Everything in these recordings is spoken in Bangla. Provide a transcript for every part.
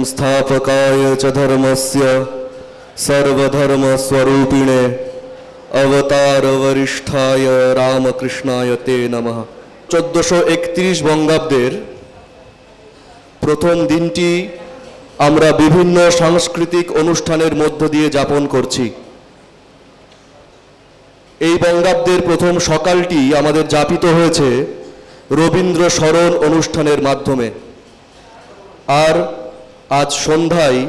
संस्थापकाय च धर्मस्य सर्वधर्मस्वरूपिणे अवतार वरिष्ठाय रामकृष्णाय ते नमः। 1431 बंगाब्देर प्रथम दिनटी आमरा विभिन्न सांस्कृतिक अनुष्ठानेर मध्य दिए जापन करछि। এই বঙ্গাব্দের প্রথম সকালটি আমাদের যাপিত হয়েছে রবীন্দ্র স্মরণ অনুষ্ঠানের মাধ্যমে। আর আজ সন্ধ্যায়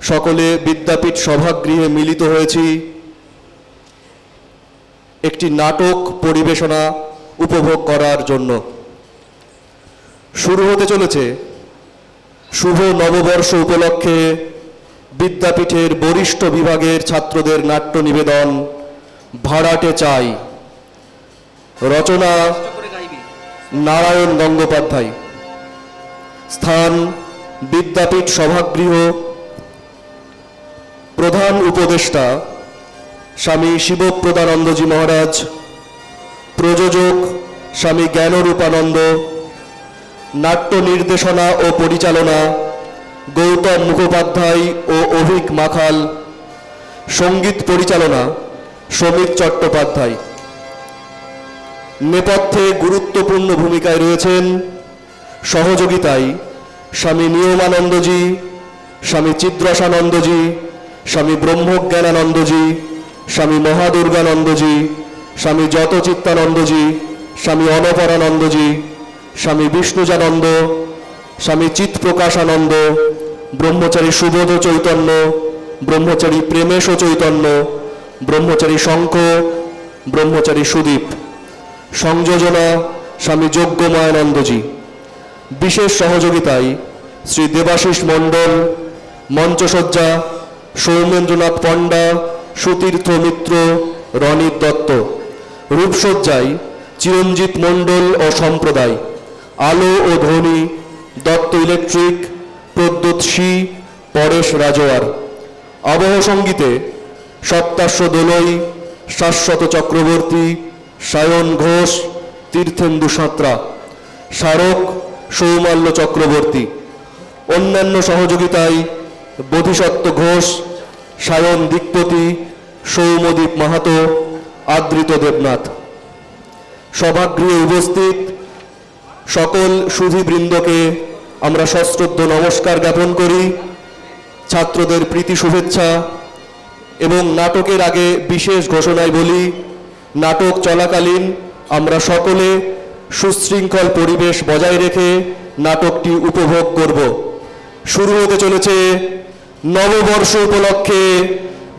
সকলে বিদ্যাপীঠ সভাগৃহে মিলিত হয়েছি একটি নাটক পরিবেশনা উপভোগ করার জন্য। শুরু হতে চলেছে শুভ নববর্ষ উপলক্ষে বিদ্যাপীঠের বরিষ্ঠ বিভাগের ছাত্রদের নাট্য নিবেদন ভাড়াটে চাই। রচনা নারায়ণ গঙ্গোপাধ্যায়। স্থান বিদ্যাপীঠ সভাগৃহ। প্রধান উপদেষ্টা স্বামী শিবপ্রদানন্দজি মহারাজ। প্রযোজক স্বামী জ্ঞানরূপানন্দ। নাট্য নির্দেশনা ও পরিচালনা গৌতম মুখোপাধ্যায় ও অভিক মাখাল। সঙ্গীত পরিচালনা সমীর চট্টোপাধ্যায়। নেপথ্যে গুরুত্বপূর্ণ ভূমিকায় রয়েছেন সহযোগিতায় স্বামী নিয়মানন্দজি, স্বামী চিদ্রসানন্দজি, স্বামী ব্রহ্মজ্ঞানানন্দজি, স্বামী মহাদুর্গানন্দজি, স্বামী যতচিত্তানন্দজি, স্বামী অনপরানন্দজি, স্বামী বিষ্ণুজানন্দ, স্বামী চিৎপ্রকাশানন্দ, ব্রহ্মচারী সুবোধ চৈতন্য, ব্রহ্মচারী প্রেমেশ চৈতন্য, ব্রহ্মচারী শঙ্খ, ব্রহ্মচারী সুদীপ। সংযোজনা স্বামী যজ্ঞময়ানন্দজি। বিশেষ সহযোগিতায় শ্রী দেবাশিস মণ্ডল। মঞ্চসজ্জা সৌমেন্দ্রনাথ পণ্ডা, সুতীর্থ মিত্র, রনিত দত্ত। রূপসজ্জায় চিরঞ্জিত মণ্ডল ও সম্প্রদায়। আলো ও ধ্বনি দত্ত ইলেকট্রিক, প্রদ্যুৎ সি, পরেশ রাজওয়ার। আবহ সঙ্গীতে সপ্তাশ্ব দোলই, শাশ্বত চক্রবর্তী, সায়ন ঘোষ, তীর্থেন্দু সাঁতরা। স্মারক সৌমাল্য চক্রবর্তী। অন্যান্য সহযোগিতায় বোধিসত্ত্ব ঘোষ, সায়ন দিকপতি, সৌমদীপ মাহাতো, আদৃত দেবনাথ। সভাগৃহে উপস্থিত সকল সুধীবৃন্দকে আমরা সশ্রদ্ধ নমস্কার জ্ঞাপন করি। ছাত্রদের প্রীতি শুভেচ্ছা এবং নাটকের আগে বিশেষ ঘোষণায় বলি, নাটক চলাকালীন আমরা সকলে সুশৃঙ্খল পরিবেশ বজায় রেখে নাটকটি উপভোগ করব। শুরু হতে চলেছে নববর্ষ উপলক্ষে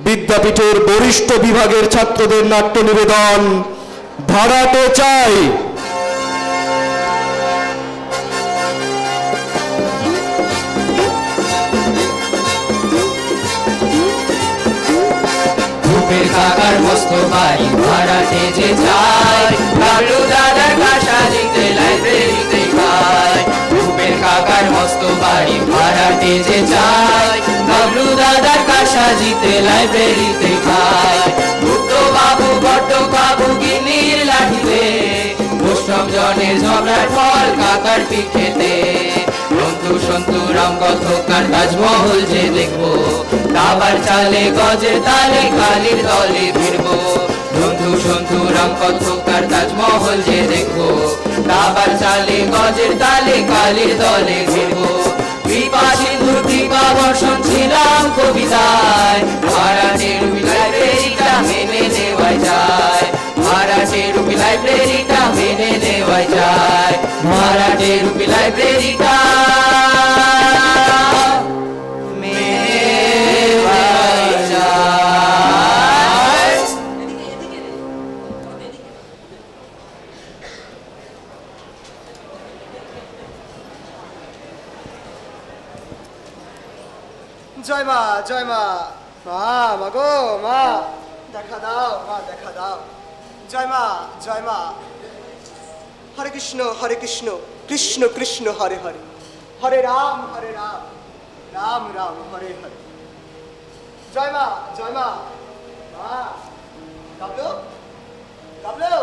বিদ্যাপীঠের বরিষ্ঠ বিভাগের ছাত্রদের নাট্য নিবেদন ভাড়াটে চাই। কাকার মস্ত বাড়ি ভাড়াটে যে যায়, বাবলু দাদার কাশা জিতে লাইব্রেরিতে খায়। রূপের কাকার মস্ত বাড়ি ভাড়াটে যে যায়, বাবলু দাদার কাশা জিতে লাইব্রেরিতে খায়। ভুট্টো বাবু বড্ড বাবু গিনির লাঠিতে, বৈষ্ণব জনের ঝগড়ার ফল কাকার পিঠেতে। সন্তু সন্তু রাম কথকার তাজমহল যে দেখবো, দাবার চালে গজের তালে কালির দলে ভিড়বো। সন্তু সন্তু রাম কথকার তাজমহল যে দেখবো, দাবার চালে গজের তালে কালির দলে ভিড়বো। কৃপা সিন্ধুর কৃপা বর্ষণ ছিলাম কবিতায়, ভাড়াটে রুবি লাইব্রেরিটা মেনে নেওয়া যায়। ভাড়াটে রুবি লাইব্রেরিটা মেনে নেওয়া যায়। ভাড়াটে রুবি লাইব্রেরিটা জয় মা, জয় মা। মা, মাগো মা, দেখা দাও মা, দেখা দাও। জয় মা, জয় মা। হরে কৃষ্ণ, কৃষ্ণ কৃষ্ণ হরে হরে, হরে রাম, রাম রাম হরে হরে। জয় মা, জয় মা। মা, গাবলো, গাবলো।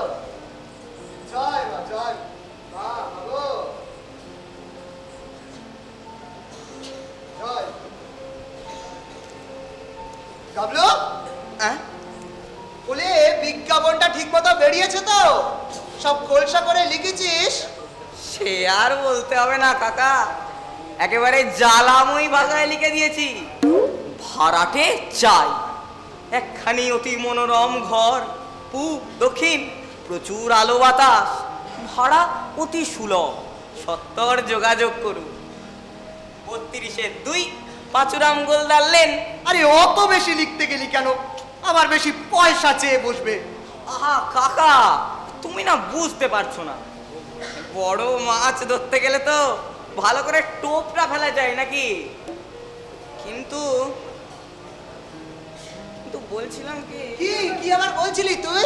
জয় মা, জয় মা, মাগো। জয় গাবলু, বলে বিজ্ঞাপনটা ঠিক মতো বেরিয়েছে তো? সব খোলসা করে লিখেছিস? সে আর বলতে হবে না কাকা, একেবারে জ্বালাময়ী ভাষায় লিখে দিয়েছি। ভাড়াটে চাই একখানি অতি মনোরম ঘর, পূব দক্ষিণ প্রচুর আলো বাতাস, ভাড়া অতি সুলভ, সত্তর যোগাযোগ করুন। 32-2 পাঁচুরাম গোলদার লেন। আরে অত বেশি লিখতে গেলি কেন? আমার বেশি পয়সা চেয়ে বসবে। আহা কাকা, তুমি না বুঝতে পারছো না, বড় মাছ ধরতে গেলে তো ভালো করে টোপটা ফেলা যায় নাকি। কিন্তু বলছিলাম কি কি আবার বলছিলি তুই?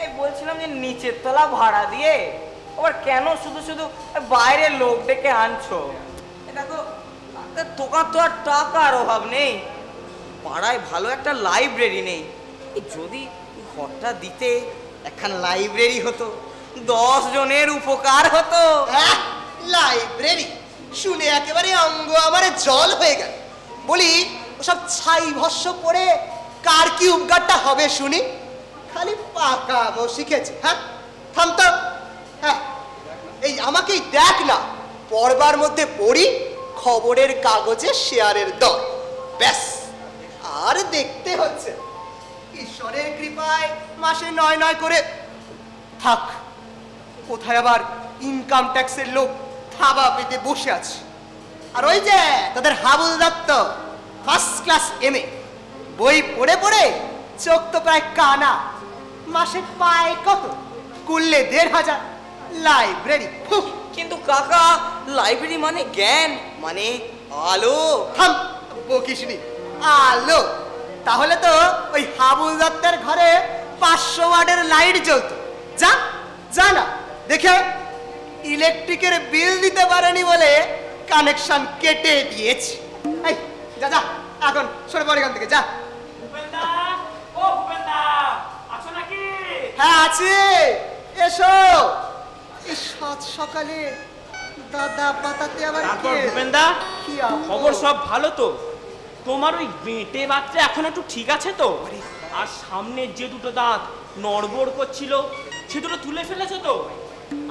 এই বলছিলাম যে নিচের তলা ভাড়া দিয়ে আবার কেন শুধু শুধু বাইরের লোক ডেকে আনছো? দেখো তোকার তো আর টাকার অভাব নেই, পাড়ায় ভালো একটা লাইব্রেরি নেই। যদি ঘরটা দিতে একখান লাইব্রেরি হতো, 10 জনের উপকার হতো। লাইব্রেরি শুনে একেবারে অঙ্গ আমার জল হয়ে গেল। বলি ওসব ছাই ভস্য পড়ে কার কি উপকারটা হবে শুনি? খালি পাকামো শিখেছে। হ্যাঁ থাম তো। হ্যাঁ এই আমাকেই দেখ না, পড়বার মধ্যে পড়ি খবরের কাগজে শেয়ারের দর, ব্যাস। আর দেখতে হচ্ছে ঈশ্বরের কৃপায় মাসে 9 করে থাক। কোথায় আবার ইনকাম ট্যাক্সের লোক থাবা পেতে বসে আছে। আর ওই যে তাদের Habul Dutta first class MA, বই পড়ে পড়ে চোখ তো প্রায় কানা, মাসে পায় কত? করলে 1500। লাইব্রেরি কিন্তু কাকা, লাইব্রেরি মানে জ্ঞান, মানে আলো। থাম, বকিসনি। আলো? তাহলে তো ওই হাবুল দত্তের ঘরে 500 ওয়াটের লাইট জ্বলতো। যা যা না দেখে, ইলেকট্রিকের বিল দিতে পারেনি বলে কানেকশন কেটে দিয়েছে। এই যা যা, এখন সরে পড়ে এখান থেকে যা। ভূপেনদা, ও ভূপেনদা, আছো নাকি? হ্যাঁ আছি, এসো। এই সাত সকালে দাদা পাতাতে আবার তারপর কে? ভূপেনদা, কি আপদ? খবর সব ভালো তো? তোমার ওই বেঁটে বাচ্চা এখন একটু ঠিক আছে তো? আর সামনের যে দুটো দাঁত নড়বড় করছিল সে দুটো তুলে ফেলেছে তো?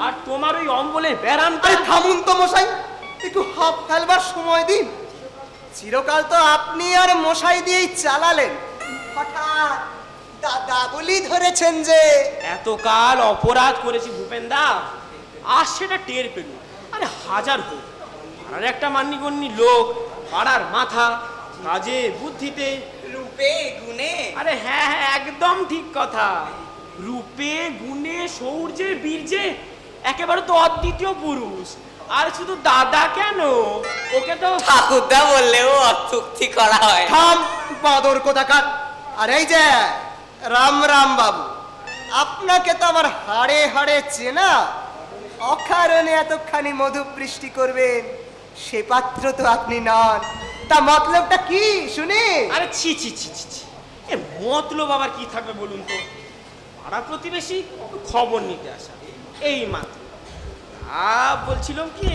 আর তোমার ওই অম্বলের ব্যারামটা? আরে থামুন তো মশাই, একটু হাফ ফেলবার সময় দিন। চিরকাল তো আপনি আর মশাই দিয়েই চালালেন, হঠাৎ দাদা বলি ধরেছেন যে। এতকাল অপরাধ করেছি ভূপেনদা, আর সেটা টের পেল। আরে হাজার হোক, পাড়ার একটা মান্যগণ্যি লোক, পাড়ার মাথা, কাজে বুদ্ধিতে, রূপে গুণে। আরে হ্যাঁ হ্যাঁ, একদম ঠিক কথা। রূপে গুণে শৌর্যে বীর্যে একেবারে তো অদ্বিতীয় পুরুষ। আর শুধু দাদা কেন, ওকে তো ঠাকুরদা বললেও অত্যুক্তি করা হয়। থাম বাদর কোথাকার। আর এই যে রাম রাম বাবু, আপনাকে তো আমার হাড়ে হাড়ে চেনা। অকারণে এতখানি মধু বৃষ্টি করবেন সে পাত্র তো আপনি নন। তা মতলবটা কি শুনি? আরে ছি ছি ছি ছি ছি, এ মতলব আবার কি থাকবে বলুন তো? পাড়া প্রতিবেশী খবর নিতে আসা, এই মাত্র। বলছিলাম কি,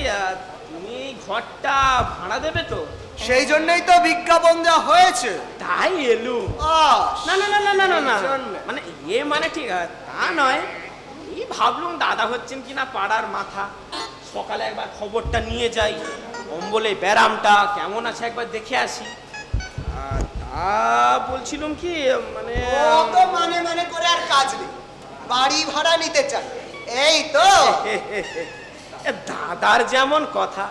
তুমি এই ঘরটা ভাড়া দেবে তো? সেই জন্যই তো বিজ্ঞাপন দেওয়া হয়েছে। তাই এলু। আস, না না না না না না না, সেই জন্যে। মানে মানে ঠিক আছে তা নয়, এই ভাবলুম দাদা হচ্ছেন কিনা পাড়ার মাথা, সকালে একবার খবরটা নিয়ে যাই, অম্বলে ব্যারামটা কেমন আছে একবার দেখে আসি। আর তা বলছিলাম কি, মানে ও তো মানে মানে করে আর কাজ নেই, বাড়ি ভাড়া নিতে চান এই তো। দাদার যেমন কথা,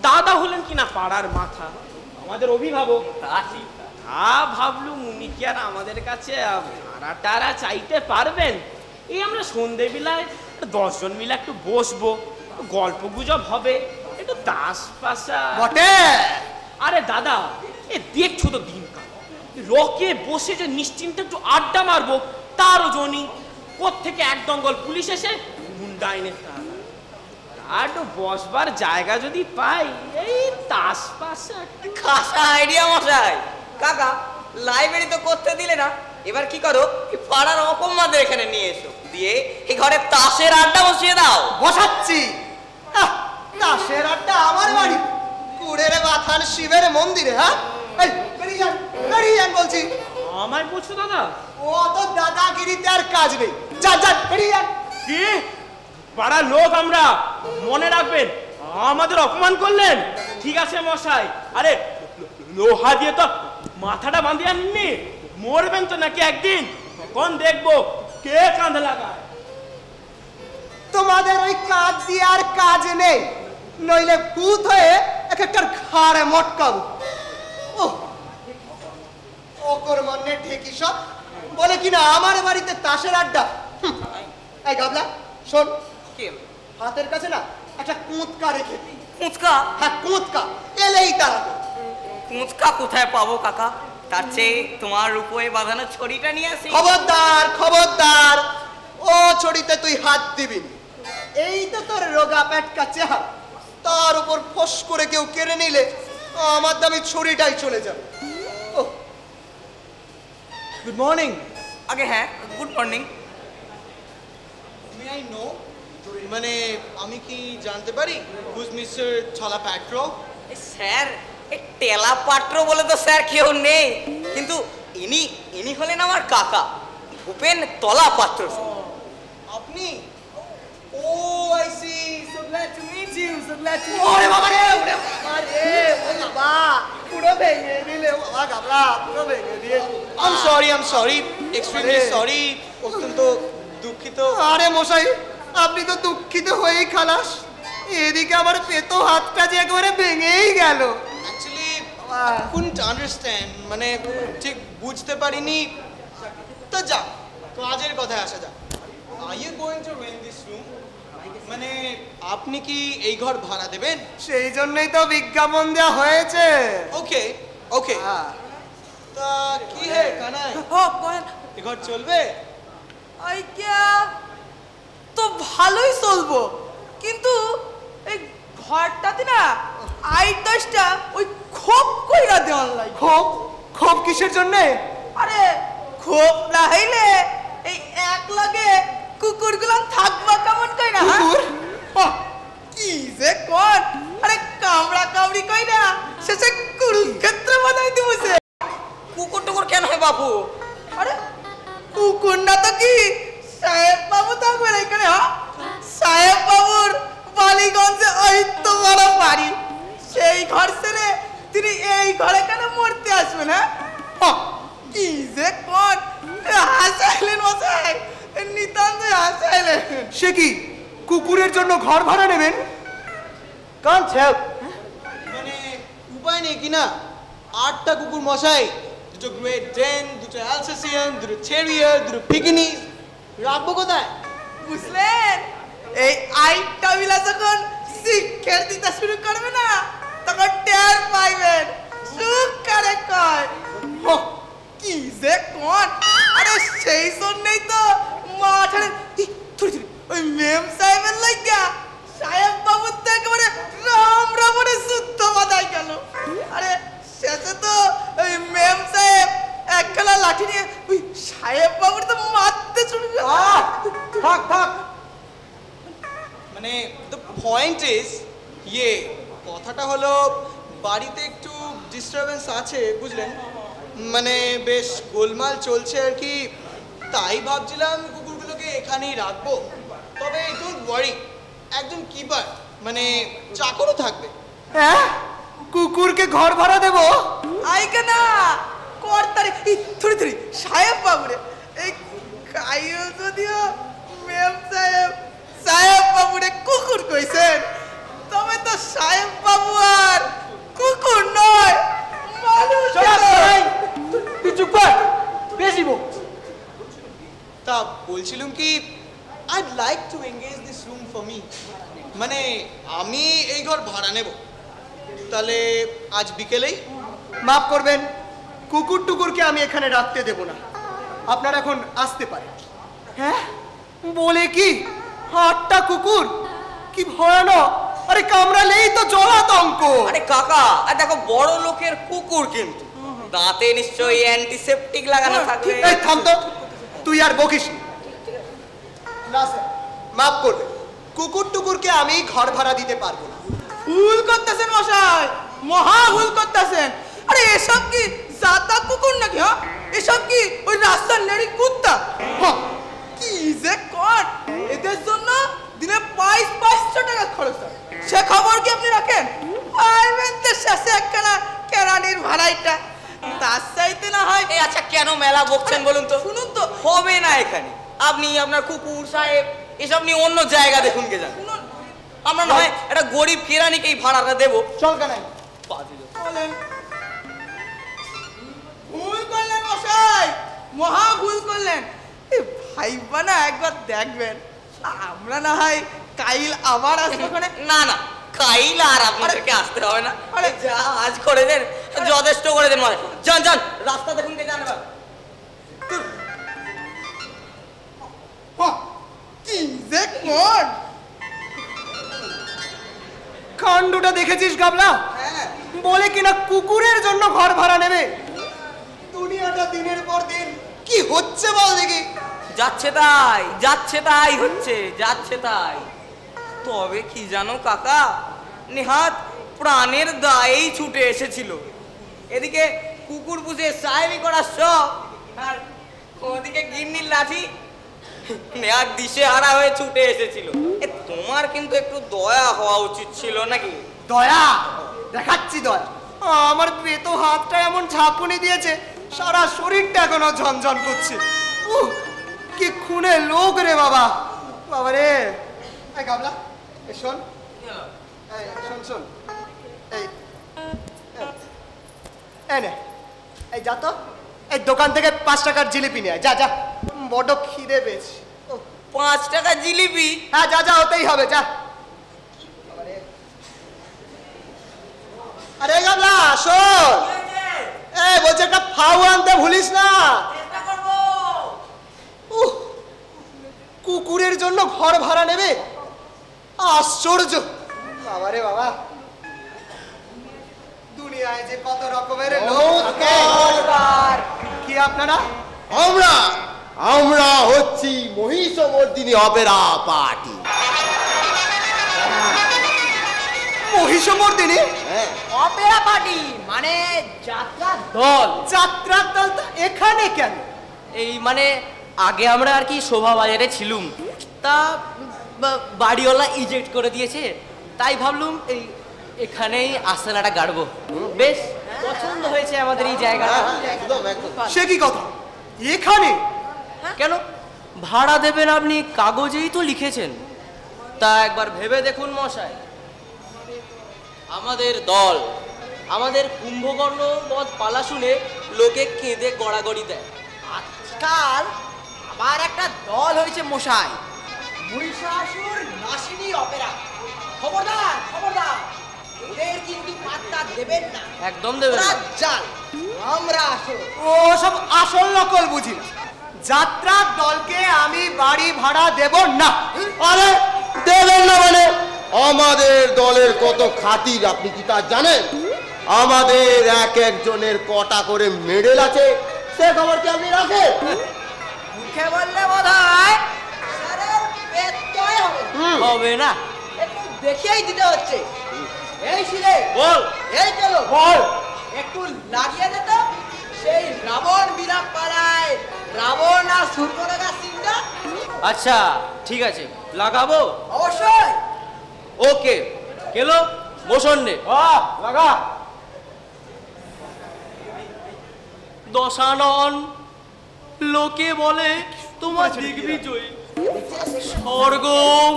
দাদা হলেন কিনা পাড়ার মাথা, আমাদের অভিভাবক। ভাবলুম উনি কি আর আমাদের কাছে ভাড়া টাড়া চাইতে পারবেন? এই আমরা সন্ধেবেলায় 10 জন মিলে একটু বসবো, গল্প গুজব হবে, একটু তাস পাশা বটে। আরে দাদা, এ দেখছো তো দিনকাল, রকে বসে যে নিশ্চিন্তে একটু আড্ডা মারবো তারও জনি, কোত্থেকে এক দঙ্গল পুলিশ এসে গুন্ডা আইনের আর বসবার জায়গা যদি পাই, এই তাস পাশা। খাসা আইডিয়া মশাই। কাকা, লাইব্রেরি তো করতে দিলে না, এবার কি করো, এই পাড়ার অকম্মাদের এখানে নিয়ে এসো, দিয়ে এই ঘরে তাসের আড্ডা বসিয়ে দাও। বসাচ্ছি। তাসের আড্ডা আমার বাড়ি, কুড়ের মাথার শিবের মন্দিরে? হ্যাঁ এই বেরিয়ে যান বলছি। আমায় বলছো দাদা? ও তো দাদাগিরিতে আর কাজ নেই, যান যান বেরিয়ে যান। কি পাড়ার লোক আমরা, মনে রাখবেন আমাদের অপমান করলেন। ঠিক আছে মশাই, আরে লোহা দিয়ে তো মাথাটা বাঁধিয়ে আননি, মরবেন তো নাকি একদিন, তখন দেখবো কে কাঁধ লাগায়। তোমাদের ওই কাজ দিয়ে আর কাজ নেই, নইলে ভূত হয়ে এক একটার ঘাড়ে মটকাবো। ও অকর্মণ্যের ঢেকি সব বলে কিনা আমার বাড়িতে তাসের আড্ডা। এই গাবলা শোন, হাতের কাছে না একটা কুঁতকা রেখে। কুঁচকা? হ্যাঁ কুঁতকা, এলেই তাড়াবে। কুঁচকা কোথায় পাবো কাকা? তার চেয়ে তোমার রূপোয় বাঁধানো ছড়িটা নিয়ে আসি। খবরদার খবরদার, ও ছড়িতে তুই হাত দিবি না। এই তো তোর রোগা পেটকা চেহারা, তার উপর ফস করে কেউ কেড়ে নিলে আমার দামি ছড়িটাই চলে যাবে। Good morning. আগে হ্যাঁ, good morning. May I know, মানে আমি কি জানতে পারি হুজ মিস্টার ছলা প্যাট্রো? স্যার এই টেলা পাত্র বলে তো স্যার কেউ নেই, কিন্তু ইনি হলেন আমার কাকা, ভূপেন তলা পাত্র। আপনি? Oh I see, so glad to meet you, so glad to. ওরে বাবা রে, ওরে বাবা রে, ও বাবা পুরো ভেঙে দিলে বাবা, গাবলা পুরো ভেঙে দিয়ে। I am sorry, extremely sorry, অত্যন্ত দুঃখিত। আরে মশাই, আপনি তো দুঃখিত হয়েই খালাস, এদিকে আমার পেতো হাতটা যে একবারে ভেঙেই গেল। অ্যাকচুয়ালি couldn't understand, মানে ঠিক বুঝতে পারিনি। তা যা, কাজের কথায় আসা যাক। Are you going to rent this room? মানে আপনি কি এই ঘর ভাড়া দেবেন? সেই জন্যই তো বিজ্ঞাপন দেওয়া হয়েছে। ওকে ওকে। তা কি হে কানাই, এই ঘর চলবে? তো ভালোই চলবো, কিন্তু এই ঘরটাতে না 8-10টা ওই খোপ কইরা দেওয়ার লাগে। খোপ? খোপ কিসের জন্যে? আরে খোপ না হইলে এই এক লগে কুকুরগুলো থাকবা কেমন কইরা? কি যে কোন, আরে কামড়া কামড়ি কইরা শেষে কুরুক্ষেত্র বানাই দিবছে। কুকুর টুকুর কেন হয় বাবু? আরে কুকুর না তো কি সাহেব বাবু থাকবে এখানে? সাহেব বাবুর বালিগঞ্জে ওই তো বড় বাড়ি, সেই ঘর ছেড়ে তিনি এই ঘরে কেন মরতে আসবেন? হ্যাঁ কি যে কোন, হাসাইলেন মশাই, নিতান্ত হাসাইলেন। সে কি কুকুরের জন্য ঘর ভাড়া নেবেন? Can't help. মানে উপায় নেই কি না? 8টা কুকুর মশাই, দুটো গ্রেট ডেন, দুটো অ্যালসেসিয়ান, দুটো টেরিয়ার, দুটো পিগিনিজ, রাখবো কোথায়? বুঝলেন, এই আইটা বিলা যখন শিক্ষার দিতে শুরু করবে না, তখন টের পাইবেন সুখ করে কয়। কি যে কোন, আরে সেই জন্যই তো মাঠে ওই মেম সাহেবের লাগা সাহেব বাবুর তো একেবারে রাম রাবণের যুদ্ধ বাঁধাই গেল। আরে শেষে তো ওই মেম সাহেব এক খেলা লাঠি নিয়ে ওই সাহেব বাবুর তো মারতে শুরু করল। থাক থাক, মানে দ্য পয়েন্ট ইজ ইয়ে, কথাটা হলো বাড়িতে একটু ডিস্টারবেন্স আছে বুঝলেন, মানে বেশ গোলমাল চলছে আর কি, তাই ভাবছিলাম কুকুরগুলোকে এখানেই রাখবো। তবে ডোন্ট ওয়ারি, একজন কিপার মানে চাকরও থাকবে। হ্যাঁ কুকুরকে ঘর ভাড়া দেবো? আইকে না কর্তারে থুড়ি থুড়ি সাহেব বাবুরে এই কাইও যদিও মেম সাহেব সাহেব বাবুরে কুকুর কইছেন, তবে তো সাহেব বাবু আর কুকুর নয়, মানুষ। তুই চুপ কর, বেশি বল। তা বলছিলাম কি, I'd like to engage this room for me, মানে আমি এই ঘর ভাড়া নেব, তাহলে আজ বিকেলেই। মাফ করবেন, কুকুর টুকুরকে আমি এখানে রাখতে দেব না, আপনারা এখন আসতে পারেন। হ্যাঁ বলে কি 8টা কুকুর, কি ভয়ানক! আরে কামড়ালেই তো জলাতঙ্ক। আরে কাকা, আর দেখো বড় লোকের কুকুর, কিন্তু দাঁতে নিশ্চয়ই অ্যান্টিসেপটিক লাগানো থাকবে। এই থাম তো, তুই আর বকিস না স্যার, মাফ করবে, কুকুর টুকুরকে আমি ঘর ভাড়া দিতে পারবো না। ভুল করতেছেন মশাই, মহা ভুল করতেছেন। আরে এসব কি জাতা কুকুর নাকি? হ্যাঁ, এসব কি ওই রাস্তার নেড়ি কুত্তা? হ্যাঁ, কি যে কর, এদের জন্য দিনে 2200 টাকা খরচ হয়। সে খবর কি আপনি রাখেন? পাইবেন তো শেষে একখানা কেরানির ভাড়াইটা, তার চাইতে না হয়। এই আচ্ছা, কেন মেলা বকছেন বলুন তো? শুনুন তো, হবে না এখানে। আপনি আপনার কুকুর সাহেব এসব নিয়ে অন্য জায়গা দেখুন গে যান। শুনুন, আমরা নয় একটা গরিব কেরানিকে এই ভাড়াটা দেবো। চল কানাই। বলেন। ভুল করলেন মশাই, মহা ভুল করলেন। এ ভাইবা না একবার দেখবেন, আমরা না হয় কাইল আবার আসবো ওখানে। না না, কাইল আর আপনাদেরকে আসতে হবে না। আরে যা আজ করে দেন যথেষ্ট করে দেন। মানে যান যান, রাস্তা দেখুন কে জান। এবার কি যে কোন কাণ্ডটা দেখেছিস গাবলা? হ্যাঁ, বলে কিনা কুকুরের জন্য ঘর ভাড়া নেবে। দুনিয়াটা দিনের পর দিন কি হচ্ছে বল দেখি। যাচ্ছে তাই, যাচ্ছে তাই হচ্ছে, যাচ্ছে তাই। তবে কি জানো কাকা, নেহাত প্রাণের দায়েই ছুটে এসেছিল। এদিকে কুকুর পুষে সাহেবি করার শখ, আর ওদিকে গিন্নির লাঠি। নেহাত দিশে হারা হয়ে ছুটে এসেছিল। এ তোমার কিন্তু একটু দয়া হওয়া উচিত ছিল নাকি? দয়া দেখাচ্ছি দয়া। আমার পেতো হাতটা এমন ঝাঁকুনি দিয়েছে, সারা শরীরটা এখনো ঝনঝন করছে। কি খুনে লোক রে বাবা। বাবা রে, এই গাবলা, এই শোন, এই শোন শোন, এই এই নে, এই যা তো, এই দোকান থেকে 5 টাকার জিলিপি নিয়ে আয়, যা যা, বড় খিদে পেয়েছে। 5 টাকা জিলিপি? হ্যাঁ যা যা, হতেই হবে, যা। আরে গাবলা শোন, এই বলছে একটা ফাউ আনতে ভুলিস না। কুকুরের জন্য ঘর ভাড়া নেবে? আশ্চর্য বাবা রে বাবা, দুনিয়ায় যে কত রকমের লোক থাকে। কি আপনারা? আমরা হচ্ছি Mahishamardini Opera party. Mahishamardini Opera party মানে যাত্রার দল। যাত্রার দল তো এখানে কেন? এই মানে আগে আমরা আর কি শোভা বাজারে ছিলুম, তা বাড়িওয়ালা ইজেক্ট করে দিয়েছে, তাই ভাবলুম এই এখানেই আস্তানাটা গাড়বো। বেশ পছন্দ হয়েছে আমাদের এই জায়গাটা। একদম একদম। সে কি কথা, এখানে? কেন ভাড়া দেবেন আপনি? কাগজেই তো লিখেছেন। তা একবার ভেবে দেখুন মশাই, আমাদের দল, আমাদের কুম্ভকর্ণ বধ পালা শুনে লোকে কেঁদে গড়াগড়ি দেয়। আজকাল আবার একটা দল হয়েছে মশাই, মহিষাসুর নাসিনী অপেরা। খবরদার খবরদার, ওদের কিন্তু পাত্তা দেবেন না। একদম দেবেন না। জাল, আমরা আসল। ও সব আসল নকল বুঝি না। যাত্রার দলকে আমি বাড়ি ভাড়া দেব না। আরে দেবেন না মানে? আমাদের দলের কত খাতির আপনি কি তা জানেন? আমাদের এক একজনের কটা করে মেডেল আছে, সে খবর কি আপনি রাখেন? মুখে বললে বোধ হয় স্যারের পেটই হবে। হবে না। একটু দেখিয়েই দিতে হচ্ছে। এই শিলে বল। এই চলো বল। একটু লাগিয়ে দে তো সেই রাবণ বিরাট পাড়ায় রাবণ আর সূর্পনখা সিনটা। আচ্ছা ঠিক আছে, লাগাবো। অবশ্যই। ওকে গেলো, মোশন নে। লাগা। দশানন লোকে বলে তোমার দিগ্বিজয়ী, স্বর্গ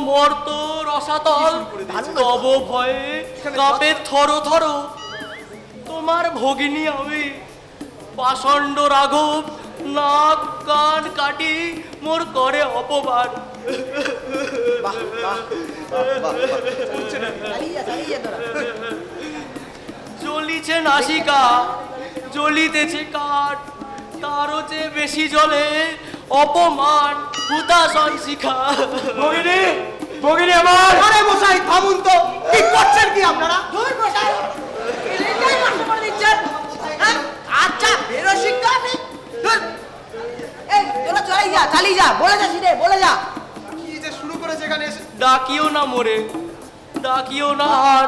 মর্ত রসাতল তব ভয়ে কাঁপে থর থর। তোমার ভগিনী আমি পাষণ্ড রাঘব, নাক কান কাটি মোর করে অপমান। জ্বলিছে নাসিকা, জ্বলিতেছে কাঠ, তারও চেয়ে বেশি জ্বলে অপমান হুতাশন শিখা। ভগিনী, ভগিনী আমার। আরে মশাই থামুন তো, কি করছেন কি আপনারা? দূর মশাই, এটাই নষ্ট করে দিচ্ছেন। হ্যাঁ? আচ্ছা বেরো শিখতে আপনি। ধুর। এই তোরা চলাই যা, চালিয়ে যা, বলে যা সিনে, বলে যা। কি যে শুরু করেছে এখানে এসে। ডাকিও না মোরে, ডাকিও না আর।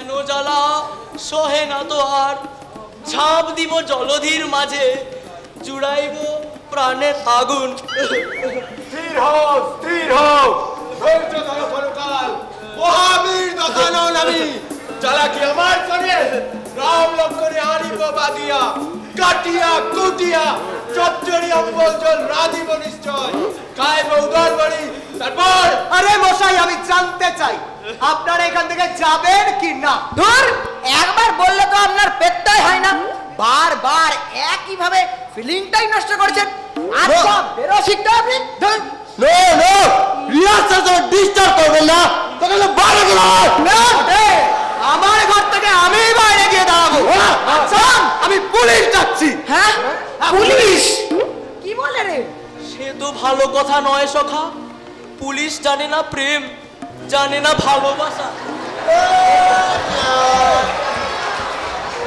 কেন জ্বালা সহে না তো আর, ঝাঁপ দিব জলধির মাঝে, জুড়াইব প্রাণের আগুন। স্থির হও, স্থির হও, ধৈর্য ধরো পরকাল। মহাবীর দশানন আমি, চালাকি আমার সঙ্গে রাম লক্ষ্মণে আনিব বাদিয়া, কাটিয়া কুটিয়া চচ্চড়ি অম্বল জল রাধিব নিশ্চয়, খাইব উদর বাড়ি। তারপর আরে মশাই, আমি জানতে চাই আপনারা এখান থেকে যাবেন কি না? ধুর, একবার বললে তো আপনার পেটটাই হয় না, বারবার একই ভাবে ফিলিংটাই নষ্ট করছেন। আচ্ছা বেরো শিখতে আপনি। ধুর, নো নো, রিহার্সাল তো ডিস্টার্ব করবেন না, তখন বাইরে গেল। আমার ঘর থেকে আমি বাইরে গিয়ে দাঁড়াবো। আচ্ছা, আমি পুলিশ ডাকছি। হ্যাঁ পুলিশ? কি বলে রে? সে তো ভালো কথা নয় সখা, পুলিশ জানে না প্রেম, জানে না ভালোবাসা।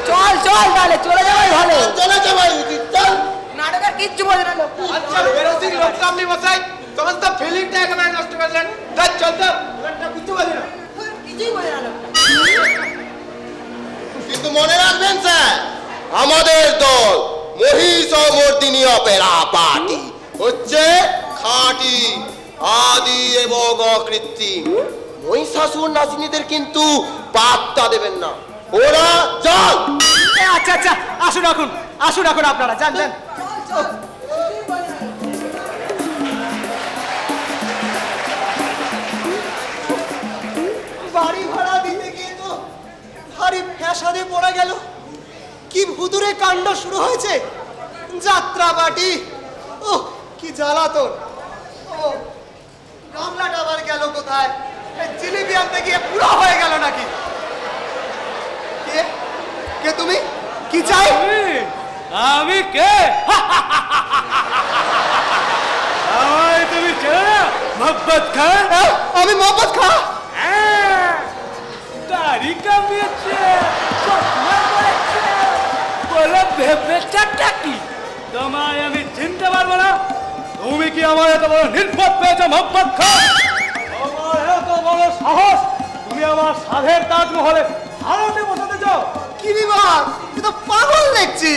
চল চল তাহলে চলে যাওয়াই ভালো। চলে যাবাই উচিত, চল। নাটকের কিচ্ছু বোঝে না লোক। আচ্ছা বেরোসিং লোক সামনে বসাই, সমস্ত ফিলিংটা একেবারে নষ্ট করলেন। চল চল তো, একটা কিছু বলি না। কিছুই বোঝে না লোক। কিন্তু মনে রাখবেন স্যার, আমাদের দল মহিষমর্দিনী অপেরা পার্টি হচ্ছে খাঁটি, আদি এবং অকৃত্রিম। মহিষাসুর নাসিনীদের কিন্তু পাত্তা দেবেন না, ওরা যান। আচ্ছা আচ্ছা, আসুন এখন, আসুন এখন, আপনারা যান যান। বাড়ি ভাড়া দিতে গিয়ে তো ভারী ফ্যাসাদে পড়া গেল। কি ভুতুরে কাণ্ড শুরু হয়েছে, যাত্রা পার্টি। ও কি জ্বালাতন। ও গামলাটা আবার গেল কোথায়? এই জিলিপি আনতে গিয়ে পুরো হয়ে গেল নাকি? কে কে তুমি? কি চাই? আমি কে? আমায় তুমি চেনো? মোহাম্মদ খান। আমি মোহাম্মদ খান। দাড়ি কামিয়েছে, চশমা পরেছে, বলে ভেবেটা কি তোমায় আমি চিনতে পারবো না? তুমি কি আমার এত বড় নির্বোধ পেয়েছো মোহাম্মদ খান? আমার এত বড় সাহস, তুমি আমার সাধের তাজমহলে ভারতে বসাতে চাও? কি বিভাগ, তুই তো পাগল দেখছি।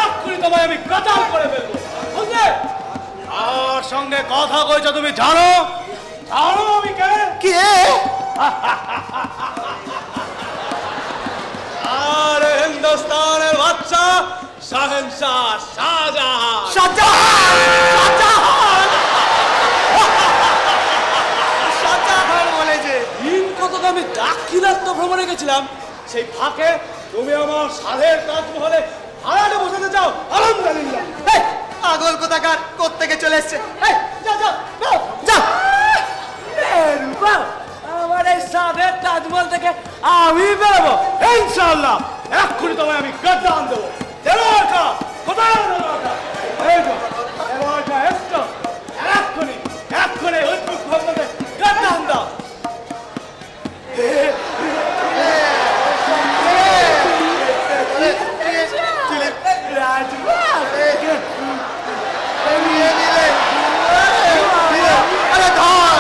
এক্ষুনি তোমায় আমি কাটাল করে ফেলবো, বুঝলে? আমার সঙ্গে কথা কইছো তুমি জানো? জানো আমি কে? কে? আর হিন্দুস্তানের বাচ্চা শাহেনশাহ শাহজাহান। শাহজাহান, শাহজাহান, শাহজাহান বলে যে। দিন কতক আমি দাক্ষিণাত্য ভ্রমণে গেছিলাম, সেই ফাঁকে তুমি আমার সাধের তাজমহলে ভাড়াটে বসাতে চাও? আলহামদুলিল্লাহ। এই, পাগল কোথাকার কোত্থেকে চলে এসছে? এই, যা যা যাও, যা। আমার এই সাধের তাজমহল থেকে আমি বেরোবো ইনশাআল্লাহ। এক্ষুনি তোমায় আমি গদ্দান দেবো। দেলোয়ারকা, কোথায় দেলোয়ারকা? এই তো দেলোয়ারকা এসছো, এক্ষুনি এক্ষুনি উদ্ভুত ভবনতে গদ্দান দাও। আরে ধর।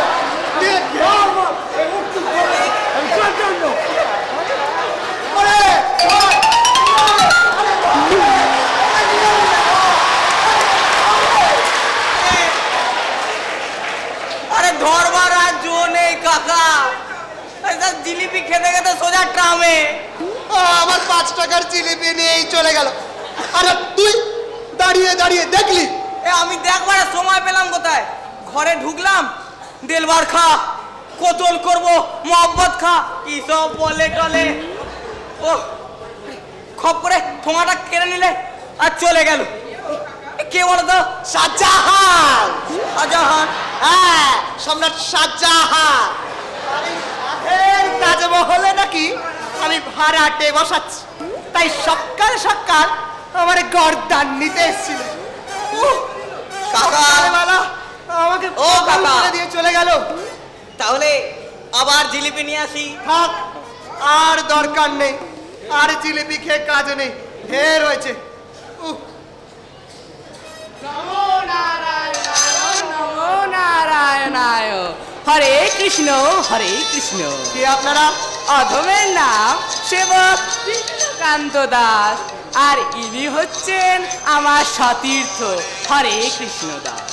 আরে ধরবার আর জো নেই কাকা, জিলিপি খেতে খেতে সোজা ট্রামে। আমার 5 টাকার জিলিপি নিয়েই চলে গেল। আরে তুই দাঁড়িয়ে দাঁড়িয়ে দেখলি? আমি দেখবার সময় পেলাম কোথায়? ঘরে ঢুকলাম, দেলবার খা, কোতল করব, মোহাম্মদ খা, কি সব বলে টলে। ও খপ করে ঠোঙাটা কেড়ে নিলে আর চলে গেল। কে বলো তো? শাহজাহান। শাহজাহান? হ্যাঁ, সম্রাট শাহজাহান। আরে সাধের তাজমহলে নাকি আমি ভাড়াটে বসাচ্ছি, তাই সকাল সকাল আমার গর্দান নিতে এসেছিল। কাকা। সকালবেলা আমাকে ও পাগল কাকা। করে দিয়ে চলে গেল। তাহলে আবার জিলিপি নিয়ে আসি। থাক, আর দরকার নেই, আর জিলিপি খেয়ে কাজ নেই, ঢের হয়েছে। নমো নারায়ণায়, হরে কৃষ্ণ হরে কৃষ্ণ। কে আপনারা? অধমের নাম সেবক কৃষ্ণকান্ত দাস, আর ইনি হচ্ছেন আমার সতীর্থ হরে কৃষ্ণ দাস।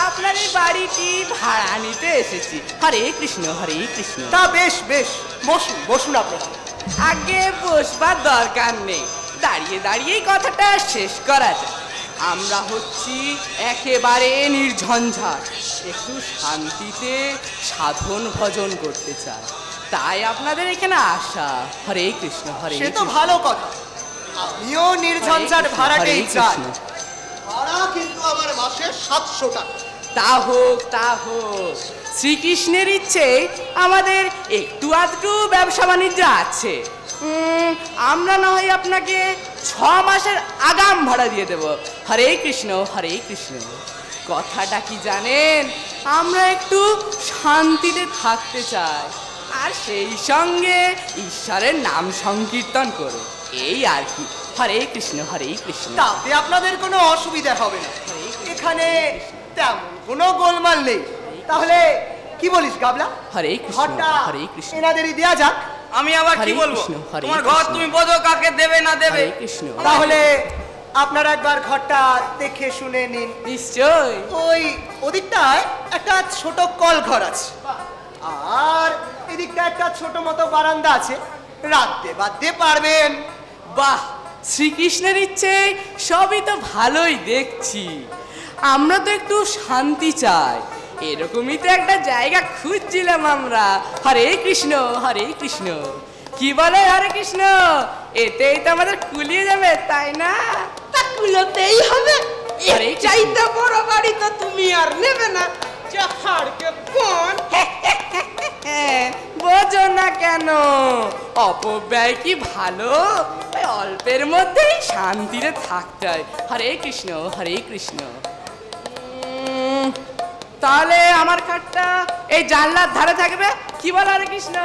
আপনার এই বাড়িটি ভাড়া নিতে এসেছি। হরে কৃষ্ণ হরে কৃষ্ণ। তা বেশ বেশ, বসুন বসুন আপনারা। আগে বসবার দরকার নেই, দাঁড়িয়ে দাঁড়িয়েই কথাটা শেষ করা যায়। আমরা হচ্ছি একেবারে নির্ঝঞ্ঝাট, একটু শান্তিতে সাধন ভজন করতে চাই, তাই আপনাদের এখানে আসা। হরে কৃষ্ণ হরে সে তো ভালো কথা, আমিও নির্ঝঞ্ঝাট ভাড়াটেই চাই। ভাড়া কিন্তু আমার মাসে 700 টাকা। তা হোক তা হোক, শ্রীকৃষ্ণের ইচ্ছে আমাদের একটু আধটু ব্যবসা বাণিজ্য আছে। আমরা না হয় আপনাকে 6 মাসের আগাম ভাড়া দিয়ে দেব। হরে কৃষ্ণ হরে কৃষ্ণ। কথাটা কি জানেন, আমরা একটু শান্তিতে থাকতে চাই, আর সেই সঙ্গে ঈশ্বরের নাম সংকীর্তন করে, এই আর কি। হরে কৃষ্ণ হরে কৃষ্ণ। তাতে আপনাদের কোনো অসুবিধা হবে না, এখানে তেমন কোনো গোলমাল নেই। তাহলে কি বলিস গাবলা? হরে কৃষ্ণ ঘরটা হরে কৃষ্ণ। এনাদেরই দেয়া যাক। আমি আবার কি হরে বলবো? কৃষ্ণ, হরে তোমার ঘর কৃষ্ণ। তুমি বোঝো কাকে দেবে না দেবে। হরে কৃষ্ণ। তাহলে আপনারা একবার ঘরটা দেখে শুনে নিন। নিশ্চয়। ওই ওদিকটায় একটা ছোট কল ঘর আছে, আর এদিকটা একটা ছোট মতো বারান্দা আছে, রাখতে বাঁধতে পারবেন। বাহ, শ্রীকৃষ্ণের ইচ্ছে সবই তো ভালোই দেখছি। আমরা তো একটু শান্তি চাই, এরকমই তো একটা জায়গা খুঁজছিলাম আমরা। হরে কৃষ্ণ হরে কৃষ্ণ। কি বলে হরে কৃষ্ণ? এতেই তো আমাদের কুলিয়ে যাবে, তাই না? তা কুলোতেই হবে। হরে এর কৃষ্ণ। চাইতে বড় বাড়ি তো তুমি আর নেবে না। চাহারকে কোন বোঝো না কেন? অপব্যয় কি ভালো? ওই অল্পের মধ্যেই শান্তিতে থাকতে হয়। হরে কৃষ্ণ হরে কৃষ্ণ। তাহলে আমার খাটটা এই জানলার ধারে থাকবে, কি বল হরে কৃষ্ণ?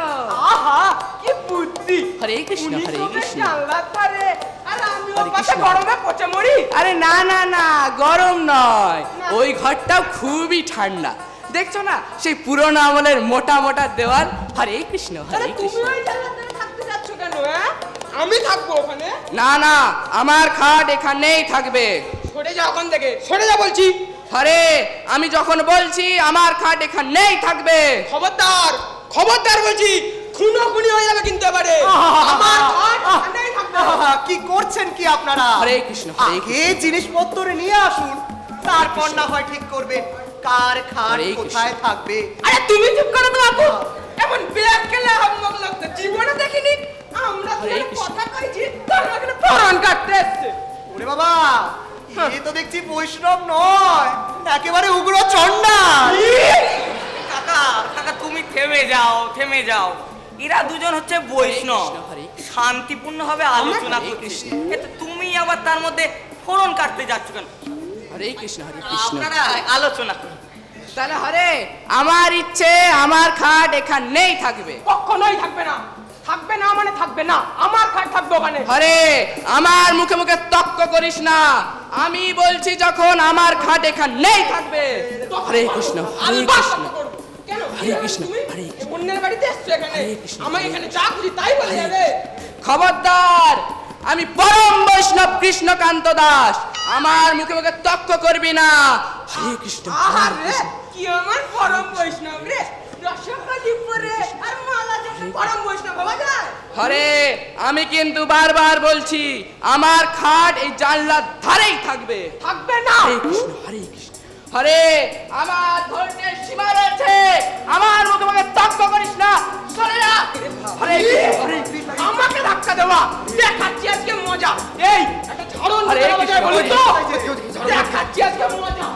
আহা কি বুদ্ধি। হরে কৃষ্ণ হরে কৃষ্ণ। জানলার ধারে, আর আমি ওর হরে পাশে কৃষ্ণ। গরমে পচে মরি। আরে না না না, গরম নয়, ওই ঘরটাও খুবই ঠান্ডা। দেখছো না সেই পুরোনো আমলের মোটা মোটা দেওয়াল। হরে কৃষ্ণ হরে তুমি কৃষ্ণ। ওই জানলার ধারে থাকতে যাচ্ছ কেন? আমি থাকবো ওখানে। না না, আমার খাট এখানেই থাকবে। সরে যা ওখান থেকে, সরে যা বলছি। আরে আমি যখন বলছি আমার খাট এখানেই থাকবে। খবরদার খবরদার বলছি, খুনোখুনি হয়ে যাবে কিন্তু এবারে। আমার ঘর এখানেই থাকবে। কি করছেন কি আপনারা? হরে কৃষ্ণ হরে আগে জিনিসপত্র নিয়ে আসুন, তারপর না হয় ঠিক করবেন কার খাট হরে কৃষ্ণ। কোথায় থাকবে। আরে তুমি চুপ করো তো বাবু, এমন ব্যাগ খেলে হামমক লাগতো জীবনে দেখিনি। আমরা তো হরে কৃষ্ণ। কথা কইছি, তার মানে পরাণ কাটতে এসছে। ওরে বাবা, এ তো দেখছি বৈষ্ণব নয়, একেবারে উগ্র চণ্ডা। কাকা কাকা তুমি থেমে যাও থেমে যাও। এরা দুজন হচ্ছে বৈষ্ণব, কৃষ্ণ, হরে কৃষ্ণ। শান্তিপূর্ণ ভাবে আলোচনা হরে করছে। কৃষ্ণ। এতে তুমি আবার তার মধ্যে ফোড়ন কাটতে যাচ্ছ কেন? হরে কৃষ্ণ হরে কৃষ্ণ। আপনারা আলোচনা করুন। তাহলে হরে, আমার ইচ্ছে আমার খাট এখানেই থাকবে। কখনোই থাকবে না। থাকবে না মানে থাকবে না, আমার খাট থাকবে ওখানে। হরে, আমার মুখে মুখে তর্ক করিস না, আমি বলছি যখন আমার খাট এখানেই থাকবে। হরে কৃষ্ণ হরে আলবাত কৃষ্ণ। তর্ক করবো। কেন? হরে কৃষ্ণ, তুমি হরে কৃষ্ণ। অন্যের বাড়িতে এসছো এখানে, হরে কৃষ্ণ, আমার হরে এখানে কৃষ্ণ। যা খুশি তাই বলে যাবে। খবরদার, আমি পরম বৈষ্ণব কৃষ্ণকান্ত দাস, আমার মুখে মুখে তর্ক করবি না। হরে কৃষ্ণ হরে আহারে, কৃষ্ণ। কি আমার পরম বৈষ্ণব রে, রসগোল্লা পরে আর মালা দিয়ে পরম বৈষ্ণব হওয়া যায়? হরে, আমি কিন্তু বারবার বলছি আমার খাট এই জানলার ধারেই থাকবে। থাকবে না। হরে কৃষ্ণ হরে কৃষ্ণ। হরে, আমার ধৈর্যের সীমা রয়েছে, আমার মুখে মুখে তর্ক করিস না, সরে যা। হরে কৃষ্ণ হরে কৃষ্ণ। আমাকে ধাক্কা দেওয়া, দেখাচ্ছি আজকে মজা। এই একটা ঝড়ন হরে দিতে কৃষ্ণ, বলি তো, হরে দেখাচ্ছি আজকে মজা।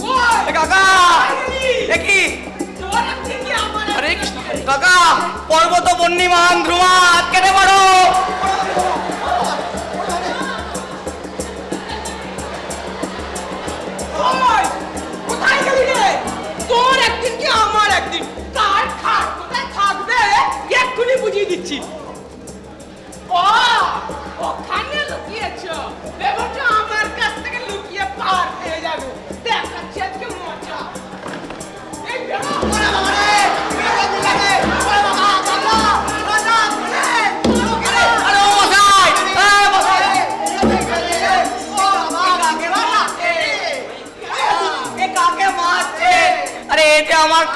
ওই কাকা দেখি তোর আজকে কি আমার হরে কৃষ্ণ হরে কৃষ্ণ। কাকা, পর্বত বন্যিমান ধ্রুমা কেটে পড়ো। ওই, কোথায় গেলি রে? তোর একদিন কি আমার একদিন, কার খাট কোথায় থাকবে এক্ষুনি বুঝিয়ে দিচ্ছি। ও, ওখানে লুকিয়েছো, ভেবেছো আমার কাছ থেকে লুকিয়ে পার পেয়ে যাবে। দেখাচ্ছি আজকে মজা। এই বেরো।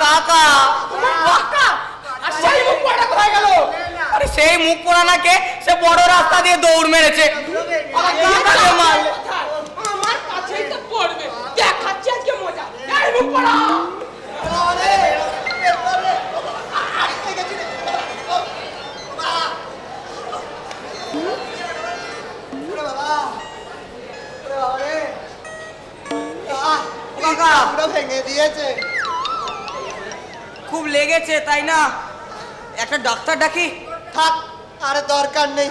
কাকা আর সেই মুখ পড়া কোথায় গেল? আরে সেই মুখ পোড়ানাকে সে বড় রাস্তা দিয়ে দৌড় মেরেছে। আমার কাছেই তো পড়বে, দেখাচ্ছি আজকে মজা। এই মুখ পড়া ভেঙে দিয়েছে। খুব লেগেছে তাই না? একটা ডাক্তার ডাকি? থাক, আর দরকার নেই।